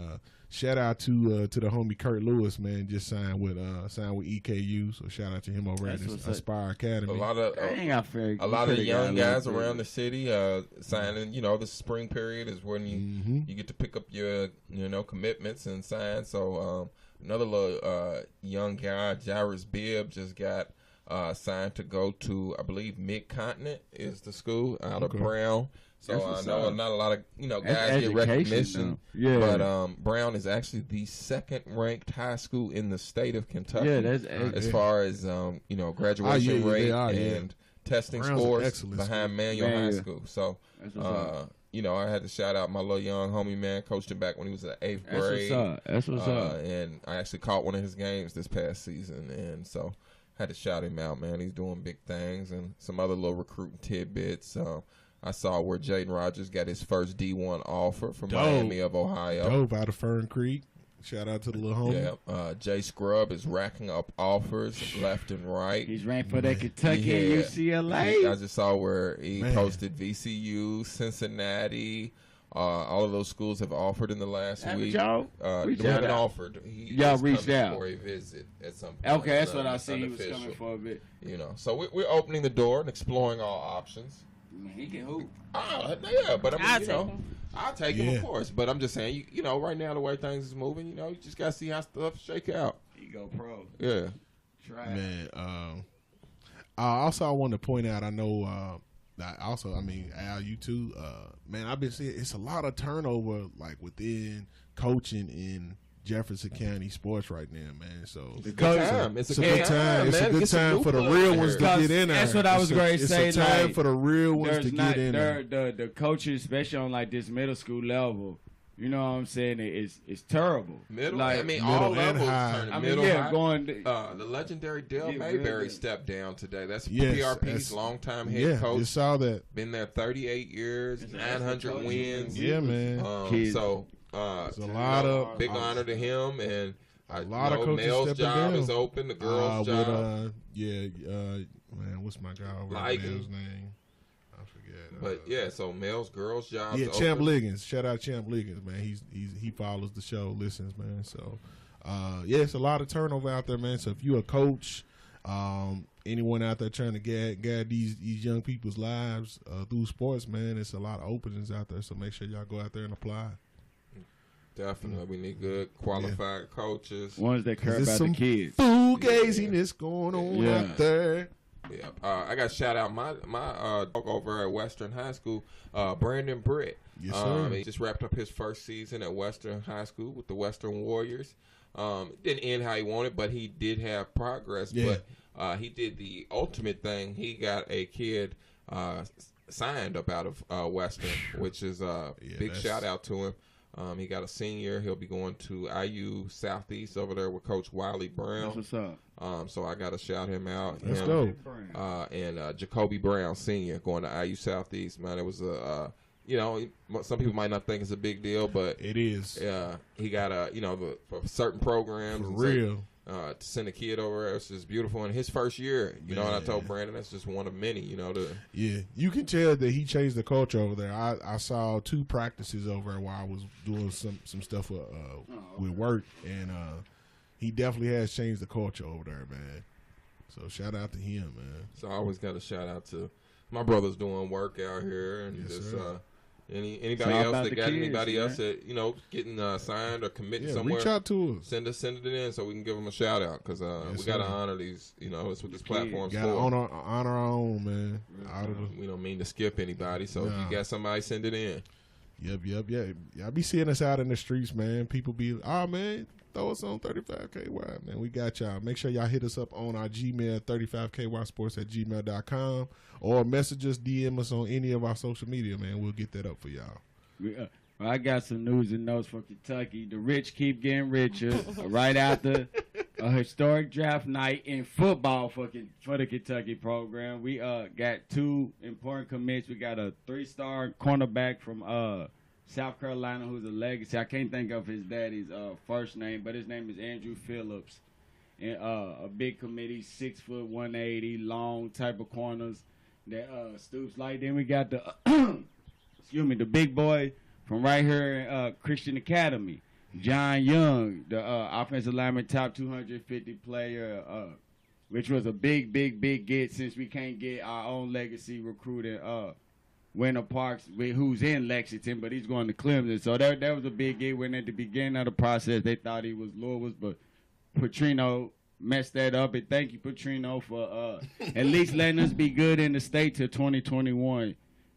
S1: Shout out to the homie Kurt Lewis, man. Just signed with EKU. So shout out to him over at Aspire Academy.
S2: A lot of young guys around the city signing. You know, the spring period is when you get to pick up your commitments and sign. So another little young guy, Jairus Bibb, just got signed to go to, I believe, Mid-Continent is the school out of Brown. So I know not a lot of guys get recognition.
S3: Yeah.
S2: But Brown is actually the second-ranked high school in the state of Kentucky.
S3: Yeah, that's
S2: as far as graduation rate and testing
S1: Brown's
S2: scores behind Manual High School. So I had to shout out my little young homie, man. Coached him back when he was in the 8th grade.
S3: That's what's up.
S2: And I actually caught one of his games this past season, and so had to shout him out, man. He's doing big things, and some other little recruiting tidbits. I saw where Jaden Rogers got his first D1 offer from Miami of Ohio.
S1: Dope out of Fern Creek. Shout out to the little homie.
S2: Yeah, Jay Scrub is racking up offers left and right.
S3: He's ranked for that Kentucky and UCLA.
S2: I just saw where he posted VCU, Cincinnati. All of those schools have offered in the last week.
S3: Y'all
S2: haven't offered.
S3: Y'all reached out
S2: for a visit at some point.
S3: Okay, that's what I see. He was coming for a bit.
S2: So we're opening the door and exploring all options.
S3: Man, he can hoop.
S2: Yeah, but I mean, I'll take him, of course. But I'm just saying, right now the way things is moving, you just gotta see how stuff shake out.
S3: He go pro.
S2: Yeah.
S3: Try
S1: man. Also, I wanted to point out. I know. Al, you too. Man, I've been seeing it's a lot of turnover, like within coaching in Jefferson County sports right now, man. So
S2: it's a good time.
S1: It's a good time. It's a good time for the real ones to get in there.
S3: That's what I was going to say.
S1: It's a time for the real ones to get in there.
S3: The coaches, especially on like this middle school level, you know what I'm saying? It's terrible.
S2: Middle,
S3: like,
S2: all levels.
S3: High.
S2: Middle, high.
S3: Going.
S2: The legendary Dale Mayberry stepped down today. That's PRP's longtime head coach.
S1: You saw that.
S2: Been there 38 years, 900 wins.
S1: Yeah, man.
S2: It's a lot of big honor to him, and
S1: a lot of coaches
S2: male's
S1: stepping
S2: job
S1: down.
S2: is open. The girls' job.
S1: Man, what's my guy over man's name? I forget.
S2: But so males, girls' jobs.
S1: Yeah, Champ Liggins. Shout out Champ Liggins, man. He follows the show, listens, man. So, it's a lot of turnover out there, man. So if you're a coach, anyone out there trying to guide these young people's lives through sports, man, it's a lot of openings out there. So make sure y'all go out there and apply.
S2: Definitely, we need good, qualified coaches.
S3: Ones that care about the kids.
S1: Fugaziness going on out there.
S2: Yeah, I got to shout out my dog over at Western High School, Brandon Britt.
S1: Yes, sir.
S2: He just wrapped up his first season at Western High School with the Western Warriors. Didn't end how he wanted, but he did have progress.
S1: Yeah.
S2: But he did the ultimate thing. He got a kid signed up out of Western, which is a big shout out to him. He got a senior. He'll be going to IU Southeast over there with Coach Wiley Brown.
S3: That's what's up.
S2: So I got to shout him out.
S1: Let's go.
S2: And Jacoby Brown Senior going to IU Southeast. Man, it was some people might not think it's a big deal, but
S1: it is.
S2: He got for certain programs.
S1: For real.
S2: To send a kid over there, it's just beautiful. In his first year, and I told Brandon that's just one of many,
S1: Yeah, you can tell that he changed the culture over there. I saw 2 practices over there while I was doing some stuff with work, and he definitely has changed the culture over there, man. So shout out to him, man.
S2: So I always got to shout out to my brothers doing work out here, and anybody else that got anybody else that getting signed or committing somewhere.
S1: Reach out to us.
S2: Send it in so we can give them a shout out because we got to honor these. That's what this platform's for.
S1: Honor our own, man.
S2: We don't mean to skip anybody, so if you got somebody, send it in.
S1: Yep. Y'all be seeing us out in the streets, man. People be, man, throw us on 35KY, man. We got y'all. Make sure y'all hit us up on our Gmail, 35kysports@gmail.com, or message us, DM us on any of our social media, man. We'll get that up for y'all.
S3: Well, I got some news and notes for Kentucky. The rich keep getting richer. Right after a historic draft night in football for the Kentucky program, we got 2 important commits. We got a 3-star cornerback from South Carolina who's a legacy. I can't think of his daddy's first name, but his name is Andrew Phillips. And a big committee, 6 foot, 180, long type of corners that stoops like. Then we got the the big boy from right here at Christian Academy, John Young, the offensive lineman, top 250 player, which was a big get since we can't get our own legacy recruiting. Winter Parks, who's in Lexington, but he's going to Clemson. So that was a big get. When at the beginning of the process, they thought he was Louisville's, but Petrino messed that up, and thank you, Petrino, for at least letting us be good in the state till 2021.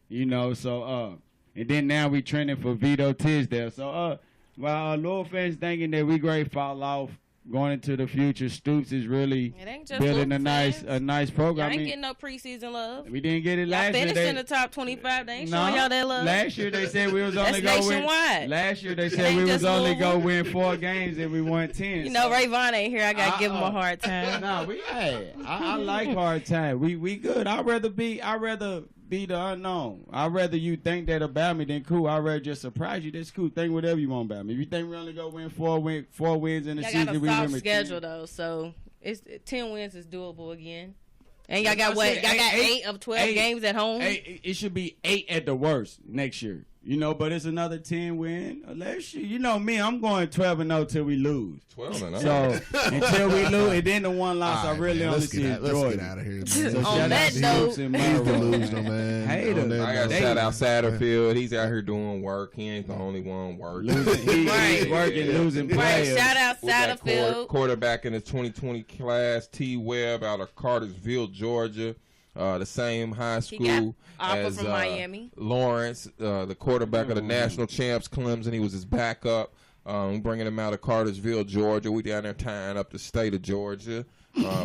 S3: You know, so and then now we trending for Vito Tisdale. So while Louisville fans thinking that we great fall off going into the future, Stoops is really building a nice program.
S4: Y'all ain't getting no preseason love.
S3: We didn't get it last year.
S4: Finished in the top 25. They ain't showing y'all that love.
S3: Last year they said we was only going to win. Last year they said we was only going to win 4 games and we won 10.
S4: You know, Ray Vaughn ain't here. I got to give him a hard time.
S3: No, I like hard time. We good. I'd rather be the unknown. I'd rather you think that about me than cool. I'd rather just surprise you. That's cool. Think whatever you want about me. If you think we only go win 4 wins in the season, we
S4: got a
S3: win
S4: soft schedule
S3: 10.
S4: Though, so it's 10 wins is doable again. And y'all got what? Y'all got 8 of 12 games at home.
S3: It should be 8 at the worst next year. You know, but it's another 10 win. Last year, you know me, I'm going 12-0 till we lose.
S2: 12-0.
S3: So until we lose, and then the one loss I really only see is Jordan.
S1: Let's get out of here, man.
S3: So
S4: on that note,
S1: he's delusional, man.
S3: Hater.
S2: I got to shout out Satterfield. He's out here doing work. He ain't the only one working.
S3: He's working, losing players.
S4: Shout out Satterfield.
S2: Quarterback in the 2020 class, T. Webb out of Cartersville, Georgia. The same high school as
S4: from Miami.
S2: Lawrence, the quarterback of the national champs, Clemson. He was his backup. Bringing him out of Cartersville, Georgia. We down there tying up the state of Georgia,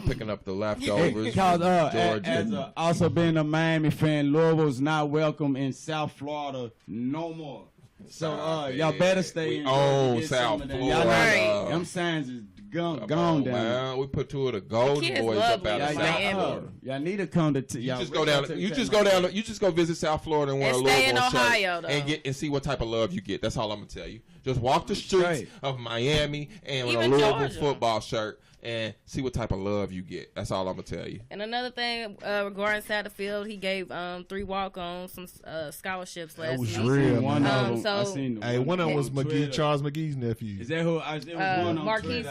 S2: picking up the leftovers.
S3: As also being a Miami fan, Louisville's not welcome in South Florida no more. So y'all better stay in.
S2: Oh, South Florida.
S3: Them signs is gone down.
S2: Man. We put 2 of the Golden Boys up out of South Florida.
S3: Y'all need to come to.
S2: You just go down. You just go visit South Florida and wear a Louisville shirt and see what type of love you get. That's all I'm gonna tell you. Just walk the streets of Miami and with a Louisville football shirt and see what type of love you get. That's all I'm gonna tell you.
S4: And another thing regarding Satterfield, he gave 3 walk-ons some scholarships last week.
S1: That was real.
S3: One of them,
S1: one of them was Charles McGee's nephew.
S3: Is that who?
S4: Marquise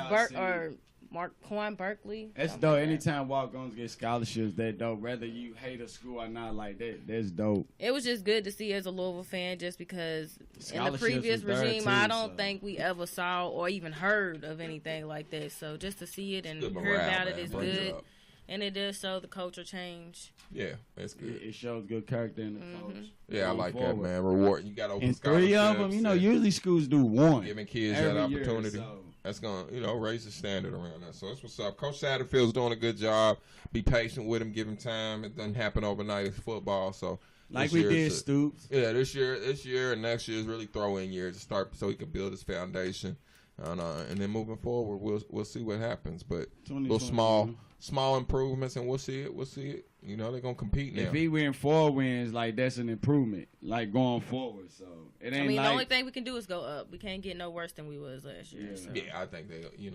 S4: Marquand Berkeley.
S3: That's dope. Anytime walk-ons get scholarships, that dope. Whether you hate a school or not, like that's dope.
S4: It was just good to see as a Louisville fan, just because in the previous regime, I don't think we ever saw or even heard of anything like this. So just to see it and hear about it is good. And it does show the culture change.
S2: Yeah, that's good.
S3: It shows good character in the coach.
S2: Yeah, I like that, man. Reward. You got to open
S3: and 3 of them, usually schools do 1.
S2: Giving kids that opportunity. That's going to, raise the standard around that. So that's what's up. Coach Satterfield's doing a good job. Be patient with him. Give him time. It doesn't happen overnight. It's football. So
S3: like we did, Stoops.
S2: Yeah, this year and next year is really throw-in year to start so he can build his foundation. And then moving forward, we'll see what happens. But little small improvements, and we'll see it. They're gonna compete now.
S3: If he win 4 wins, like that's an improvement, like going forward. So it ain't.
S4: the only thing we can do is go up. We can't get no worse than we was last year.
S3: Yeah,
S4: so.
S2: Yeah, I think they, like you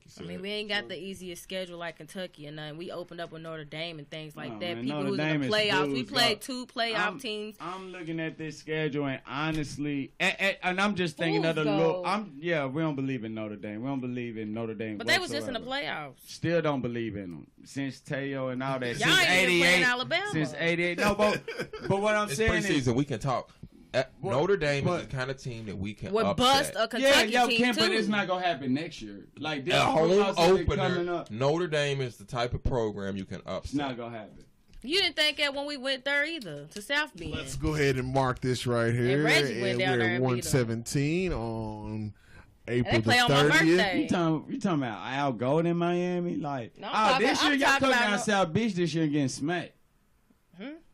S2: said.
S4: We ain't got the easiest schedule like Kentucky and nothing. We opened up with Notre Dame and things like that.
S3: Man,
S4: People
S3: Notre
S4: who's
S3: Dame
S4: in the playoffs. We played
S3: up.
S4: 2 playoff teams.
S3: I'm looking at this schedule and honestly, and I'm just thinking of the we don't believe in Notre Dame. We don't believe in Notre Dame.
S4: But they was just in the playoffs.
S3: Still don't believe in them since Teo and all that.
S4: Y'all
S3: since
S4: ain't
S3: '88.
S4: playing Alabama.
S3: Since '88. No, but what I'm saying
S2: preseason,
S3: is
S2: we can talk. Notre Dame is the kind of team that we can upset.
S4: Bust a Kentucky team too.
S3: But it's not gonna happen next year. Like this
S2: home opener,
S3: coming up.
S2: Notre Dame is the type of program you can upset.
S3: It's not gonna happen.
S4: You didn't think that when we went there either to South Bend.
S1: Let's go ahead and mark this right here.
S4: And Reggie went down there
S1: at 117 on April the 30th.
S4: On my birthday.
S3: You talking about Al Gold in Miami? Like,
S4: no,
S3: this year y'all come down South Beach this year and getting smacked.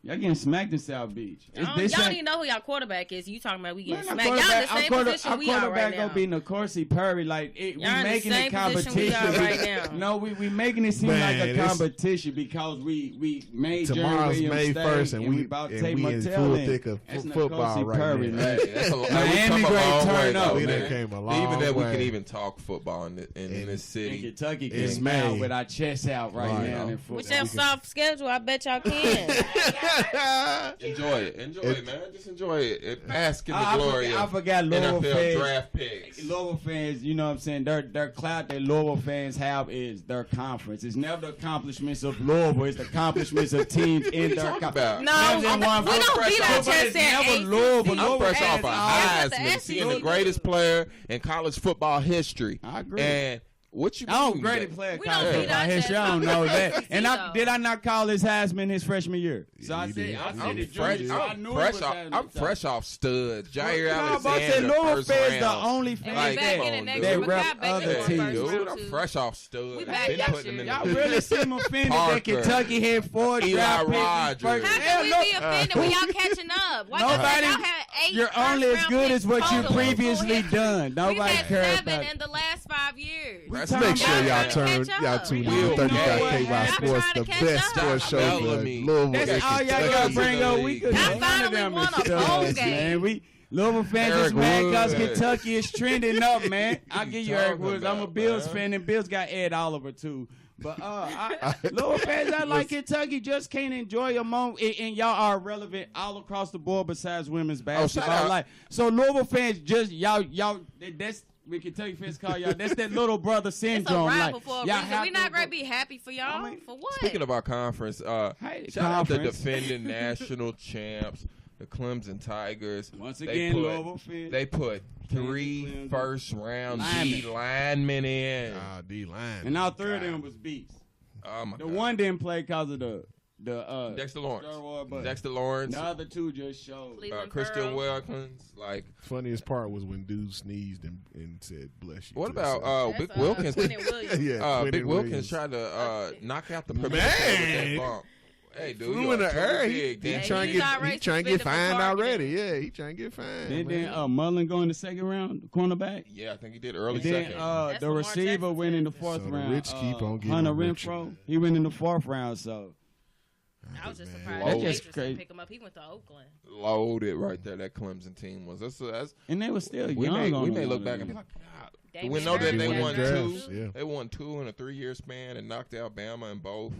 S3: Y'all getting smacked in South Beach.
S4: Y'all don't even know who y'all quarterback is. You talking about we getting smacked. Y'all in the same position we are right now.
S3: Our quarterback gonna be Nicorsi Perry. Like we making it competition.
S4: We are right now.
S3: No, we making it seem like a competition because we made
S1: tomorrow's May 1st
S3: and we about to take
S1: in full thick of football right
S3: Perry,
S1: now.
S3: Miami great turn up.
S1: We came a long
S2: even that
S1: way.
S2: we can even talk football in this city.
S3: In Kentucky came out with our chest out right now.
S4: With your soft schedule, I bet y'all can.
S2: Enjoy it, man. Just enjoy it. Bask in the glory
S3: I forgot Louisville
S2: NFL
S3: fans,
S2: draft picks.
S3: Louisville fans, you know what I'm saying? Their clout that Louisville fans have is their conference. It's never the accomplishments of Louisville. It's the accomplishments of teams in their conference.
S4: No, we don't beat our chest
S3: never Louisville.
S2: I'm fresh off a Heisman, seeing the greatest player in college football history.
S3: I agree.
S2: And What you mean?
S3: Oh, great player
S4: We don't
S3: college
S4: see
S3: football
S4: that
S3: history. I
S4: as
S3: don't know
S4: much.
S3: that. And
S4: though.
S3: did I not call this Heisman his freshman year? So I
S1: you
S3: said,
S1: did.
S3: I said
S2: I'm
S3: it
S2: fresh.
S3: Georgia, so I knew it was Heisman.
S2: I'm fresh off studs. Jair
S3: No, but I said
S2: Alexander,
S3: Louisville
S2: first
S3: fans the
S2: round.
S3: only
S4: And
S3: fan
S4: we back in the
S2: that
S4: next
S3: they
S4: year.
S3: rep
S4: Makai back
S3: other
S4: in the
S3: teams.
S4: first
S2: Dude,
S4: round,
S2: I'm
S4: too.
S2: fresh off studs.
S4: We
S2: I've
S4: back
S2: been
S4: next
S2: putting them
S4: year.
S2: in
S3: Y'all
S2: the
S3: really seem offended that
S2: Parker.
S3: Kentucky had 4
S2: Eli
S3: draft picks.
S2: Rogers.
S3: first-
S4: How
S3: Hell,
S4: can we
S3: no.
S4: be offended when y'all catching up? Why
S3: Nobody-
S4: y'all had 8
S3: You're only as
S4: first-round
S3: good
S4: picks
S3: as what you
S4: total.
S3: previously done. Nobody
S4: We've had
S3: cares
S4: 7
S3: about
S4: in the last 5 years.
S2: Let's
S1: Make sure y'all
S2: Yeah.
S1: tune
S2: Will
S1: in to 35
S2: Gay.
S1: KY
S4: Y'all
S1: Sports,
S4: trying
S1: the
S4: to catch
S1: best
S4: up.
S1: sports show in
S2: Bellamy.
S1: Louisville.
S3: That's
S1: and
S3: all y'all
S1: Kentucky.
S3: gotta bring up. We
S2: Y'all
S3: could
S4: finally
S3: none of them
S4: won
S3: is
S4: a bowl
S3: studs,
S4: game.
S3: man. We Louisville fans
S2: Eric
S3: is mad because
S2: Wood.
S3: Kentucky is trending up, man. I'll give you Eric
S2: talking
S3: Woods. I'm a
S2: about,
S3: Bills
S2: man?
S3: fan, and Bills got Ed Oliver too. But Louisville fans that like Kentucky just can't enjoy a moment, and y'all are relevant all across the board besides women's basketball.
S2: shout out.
S3: Like so, Louisville fans just y'all. That's when Kentucky fans call y'all. That's that little brother
S4: It's a
S3: syndrome.
S4: rival
S3: Like,
S4: for a
S3: y'all
S4: reason.
S3: have
S4: We
S3: to
S4: not going to
S3: go-
S4: be happy for y'all.
S3: I mean,
S4: for what?
S2: Speaking of our conference,
S3: Hey,
S2: shout out the
S3: conference.
S2: defending national champs, the Clemson Tigers.
S3: Once
S2: They
S3: again,
S2: put-
S3: Louisville fans.
S2: They put 3
S3: Clemson.
S2: first-round
S3: Linemen.
S2: D linemen in.
S1: D-line.
S3: And all 3 of them was beasts.
S2: Oh my
S3: The
S2: God.
S3: one didn't play because of the
S2: Dexter Lawrence.
S3: steroid, but
S2: Dexter Lawrence.
S3: the other 2 just showed.
S4: Cleveland
S2: Christian
S4: Pearl.
S2: Wilkins. Like,
S1: Funniest part was when dude sneezed and said, "Bless you."
S2: what
S1: to
S2: about
S1: himself.
S2: Big
S4: That's,
S2: Wilkins?
S4: Quentin Williams.
S1: Yeah,
S2: Big
S1: Quentin
S2: Wilkins
S1: Williams.
S2: tried to knock out the permission
S1: Man.
S2: with that bump. Hey, dude,
S1: Flew
S2: you
S1: in
S2: are
S1: the
S2: too
S1: air. He
S2: big.
S4: Yeah,
S1: trying
S4: he's
S1: to
S4: already
S1: get
S4: suspended for
S1: fined
S4: targeting.
S1: already. Yeah, he trying to get fined.
S3: Then Mullen go in the second round, the cornerback.
S2: Yeah, I think he did early
S3: And then
S2: second.
S4: That's
S3: the
S4: Lamar
S3: receiver
S4: Jackson
S3: went in the
S4: said.
S3: 4th
S1: So the
S3: round.
S1: rich keep on getting
S3: Hunter
S1: richer.
S3: Renfro, he went in the 4th round. So
S4: I was just
S1: Man.
S4: surprised.
S2: That's
S4: the
S3: just
S4: Patriots
S3: crazy.
S4: didn't pick him up. He went to Oakland.
S2: Loaded right there. That Clemson team was. That's
S3: and they were still
S2: we
S3: young.
S2: may
S3: on
S2: we
S3: the
S2: may look
S3: one
S2: back and
S3: of
S2: be
S3: them.
S2: like, God.
S4: Damian
S2: We know that
S4: Harris
S2: they
S4: got
S2: won
S4: drafted.
S2: 2.
S1: Yeah.
S2: They won 2 in a 3-year span and knocked out Bama in both.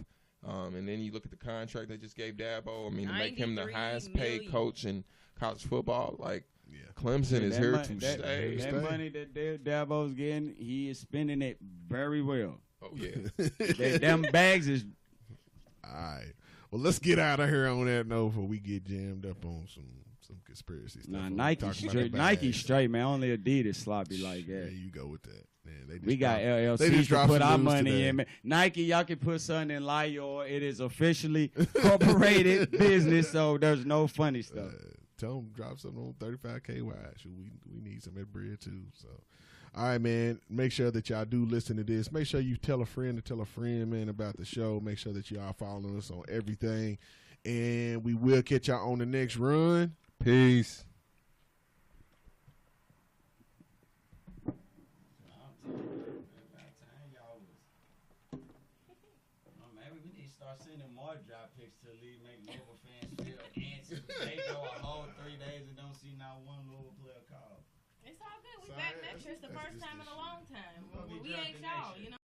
S2: And then you look at the contract they just gave Dabo. I mean, to make him the
S4: 93
S2: highest paid
S4: million.
S2: coach in college football, like
S1: Yeah.
S2: Clemson is
S3: That
S2: here
S3: mon-
S2: to
S3: that-
S2: stay.
S3: That money that Dabo's getting, he is spending it very well.
S2: Oh yeah.
S3: Them bags is
S1: All right. Well, let's get out of here on that note before we get jammed up on some conspiracy stuff.
S3: nah.
S1: We're
S3: Nike
S1: talking about
S3: straight.
S1: the
S3: Nike
S1: bags.
S3: straight, man. Only Adidas sloppy like
S1: There
S3: that.
S1: you go with that. Man, they just
S3: We got
S1: dropped- they
S3: LLC
S1: just
S3: to
S1: dropped
S3: put
S1: some
S3: our
S1: news
S3: money
S1: today.
S3: in. Man. Nike, y'all can put something in Lyor. It is officially corporated business, so there's no funny stuff.
S1: Tell them drop something on 35KY. We need some of that bread too. So, all right, man. Make sure that y'all do listen to this. Make sure you tell a friend to tell a friend, man, about the show. Make sure that y'all following us on everything, and we will catch y'all on the next run.
S2: Peace.
S3: Maybe we need to start sending more drop picks to the league, make Louisville fans feel antsy. They go a whole 3 days and don't see not one Louisville player call.
S4: It's all good. We
S1: Sorry,
S4: back next year. It's the
S1: that's
S4: first
S1: just
S4: time
S1: this
S4: in a
S1: shit.
S4: long time.
S3: We'll be
S4: We ain't
S3: drafting next
S4: y'all,
S3: year.
S4: you know.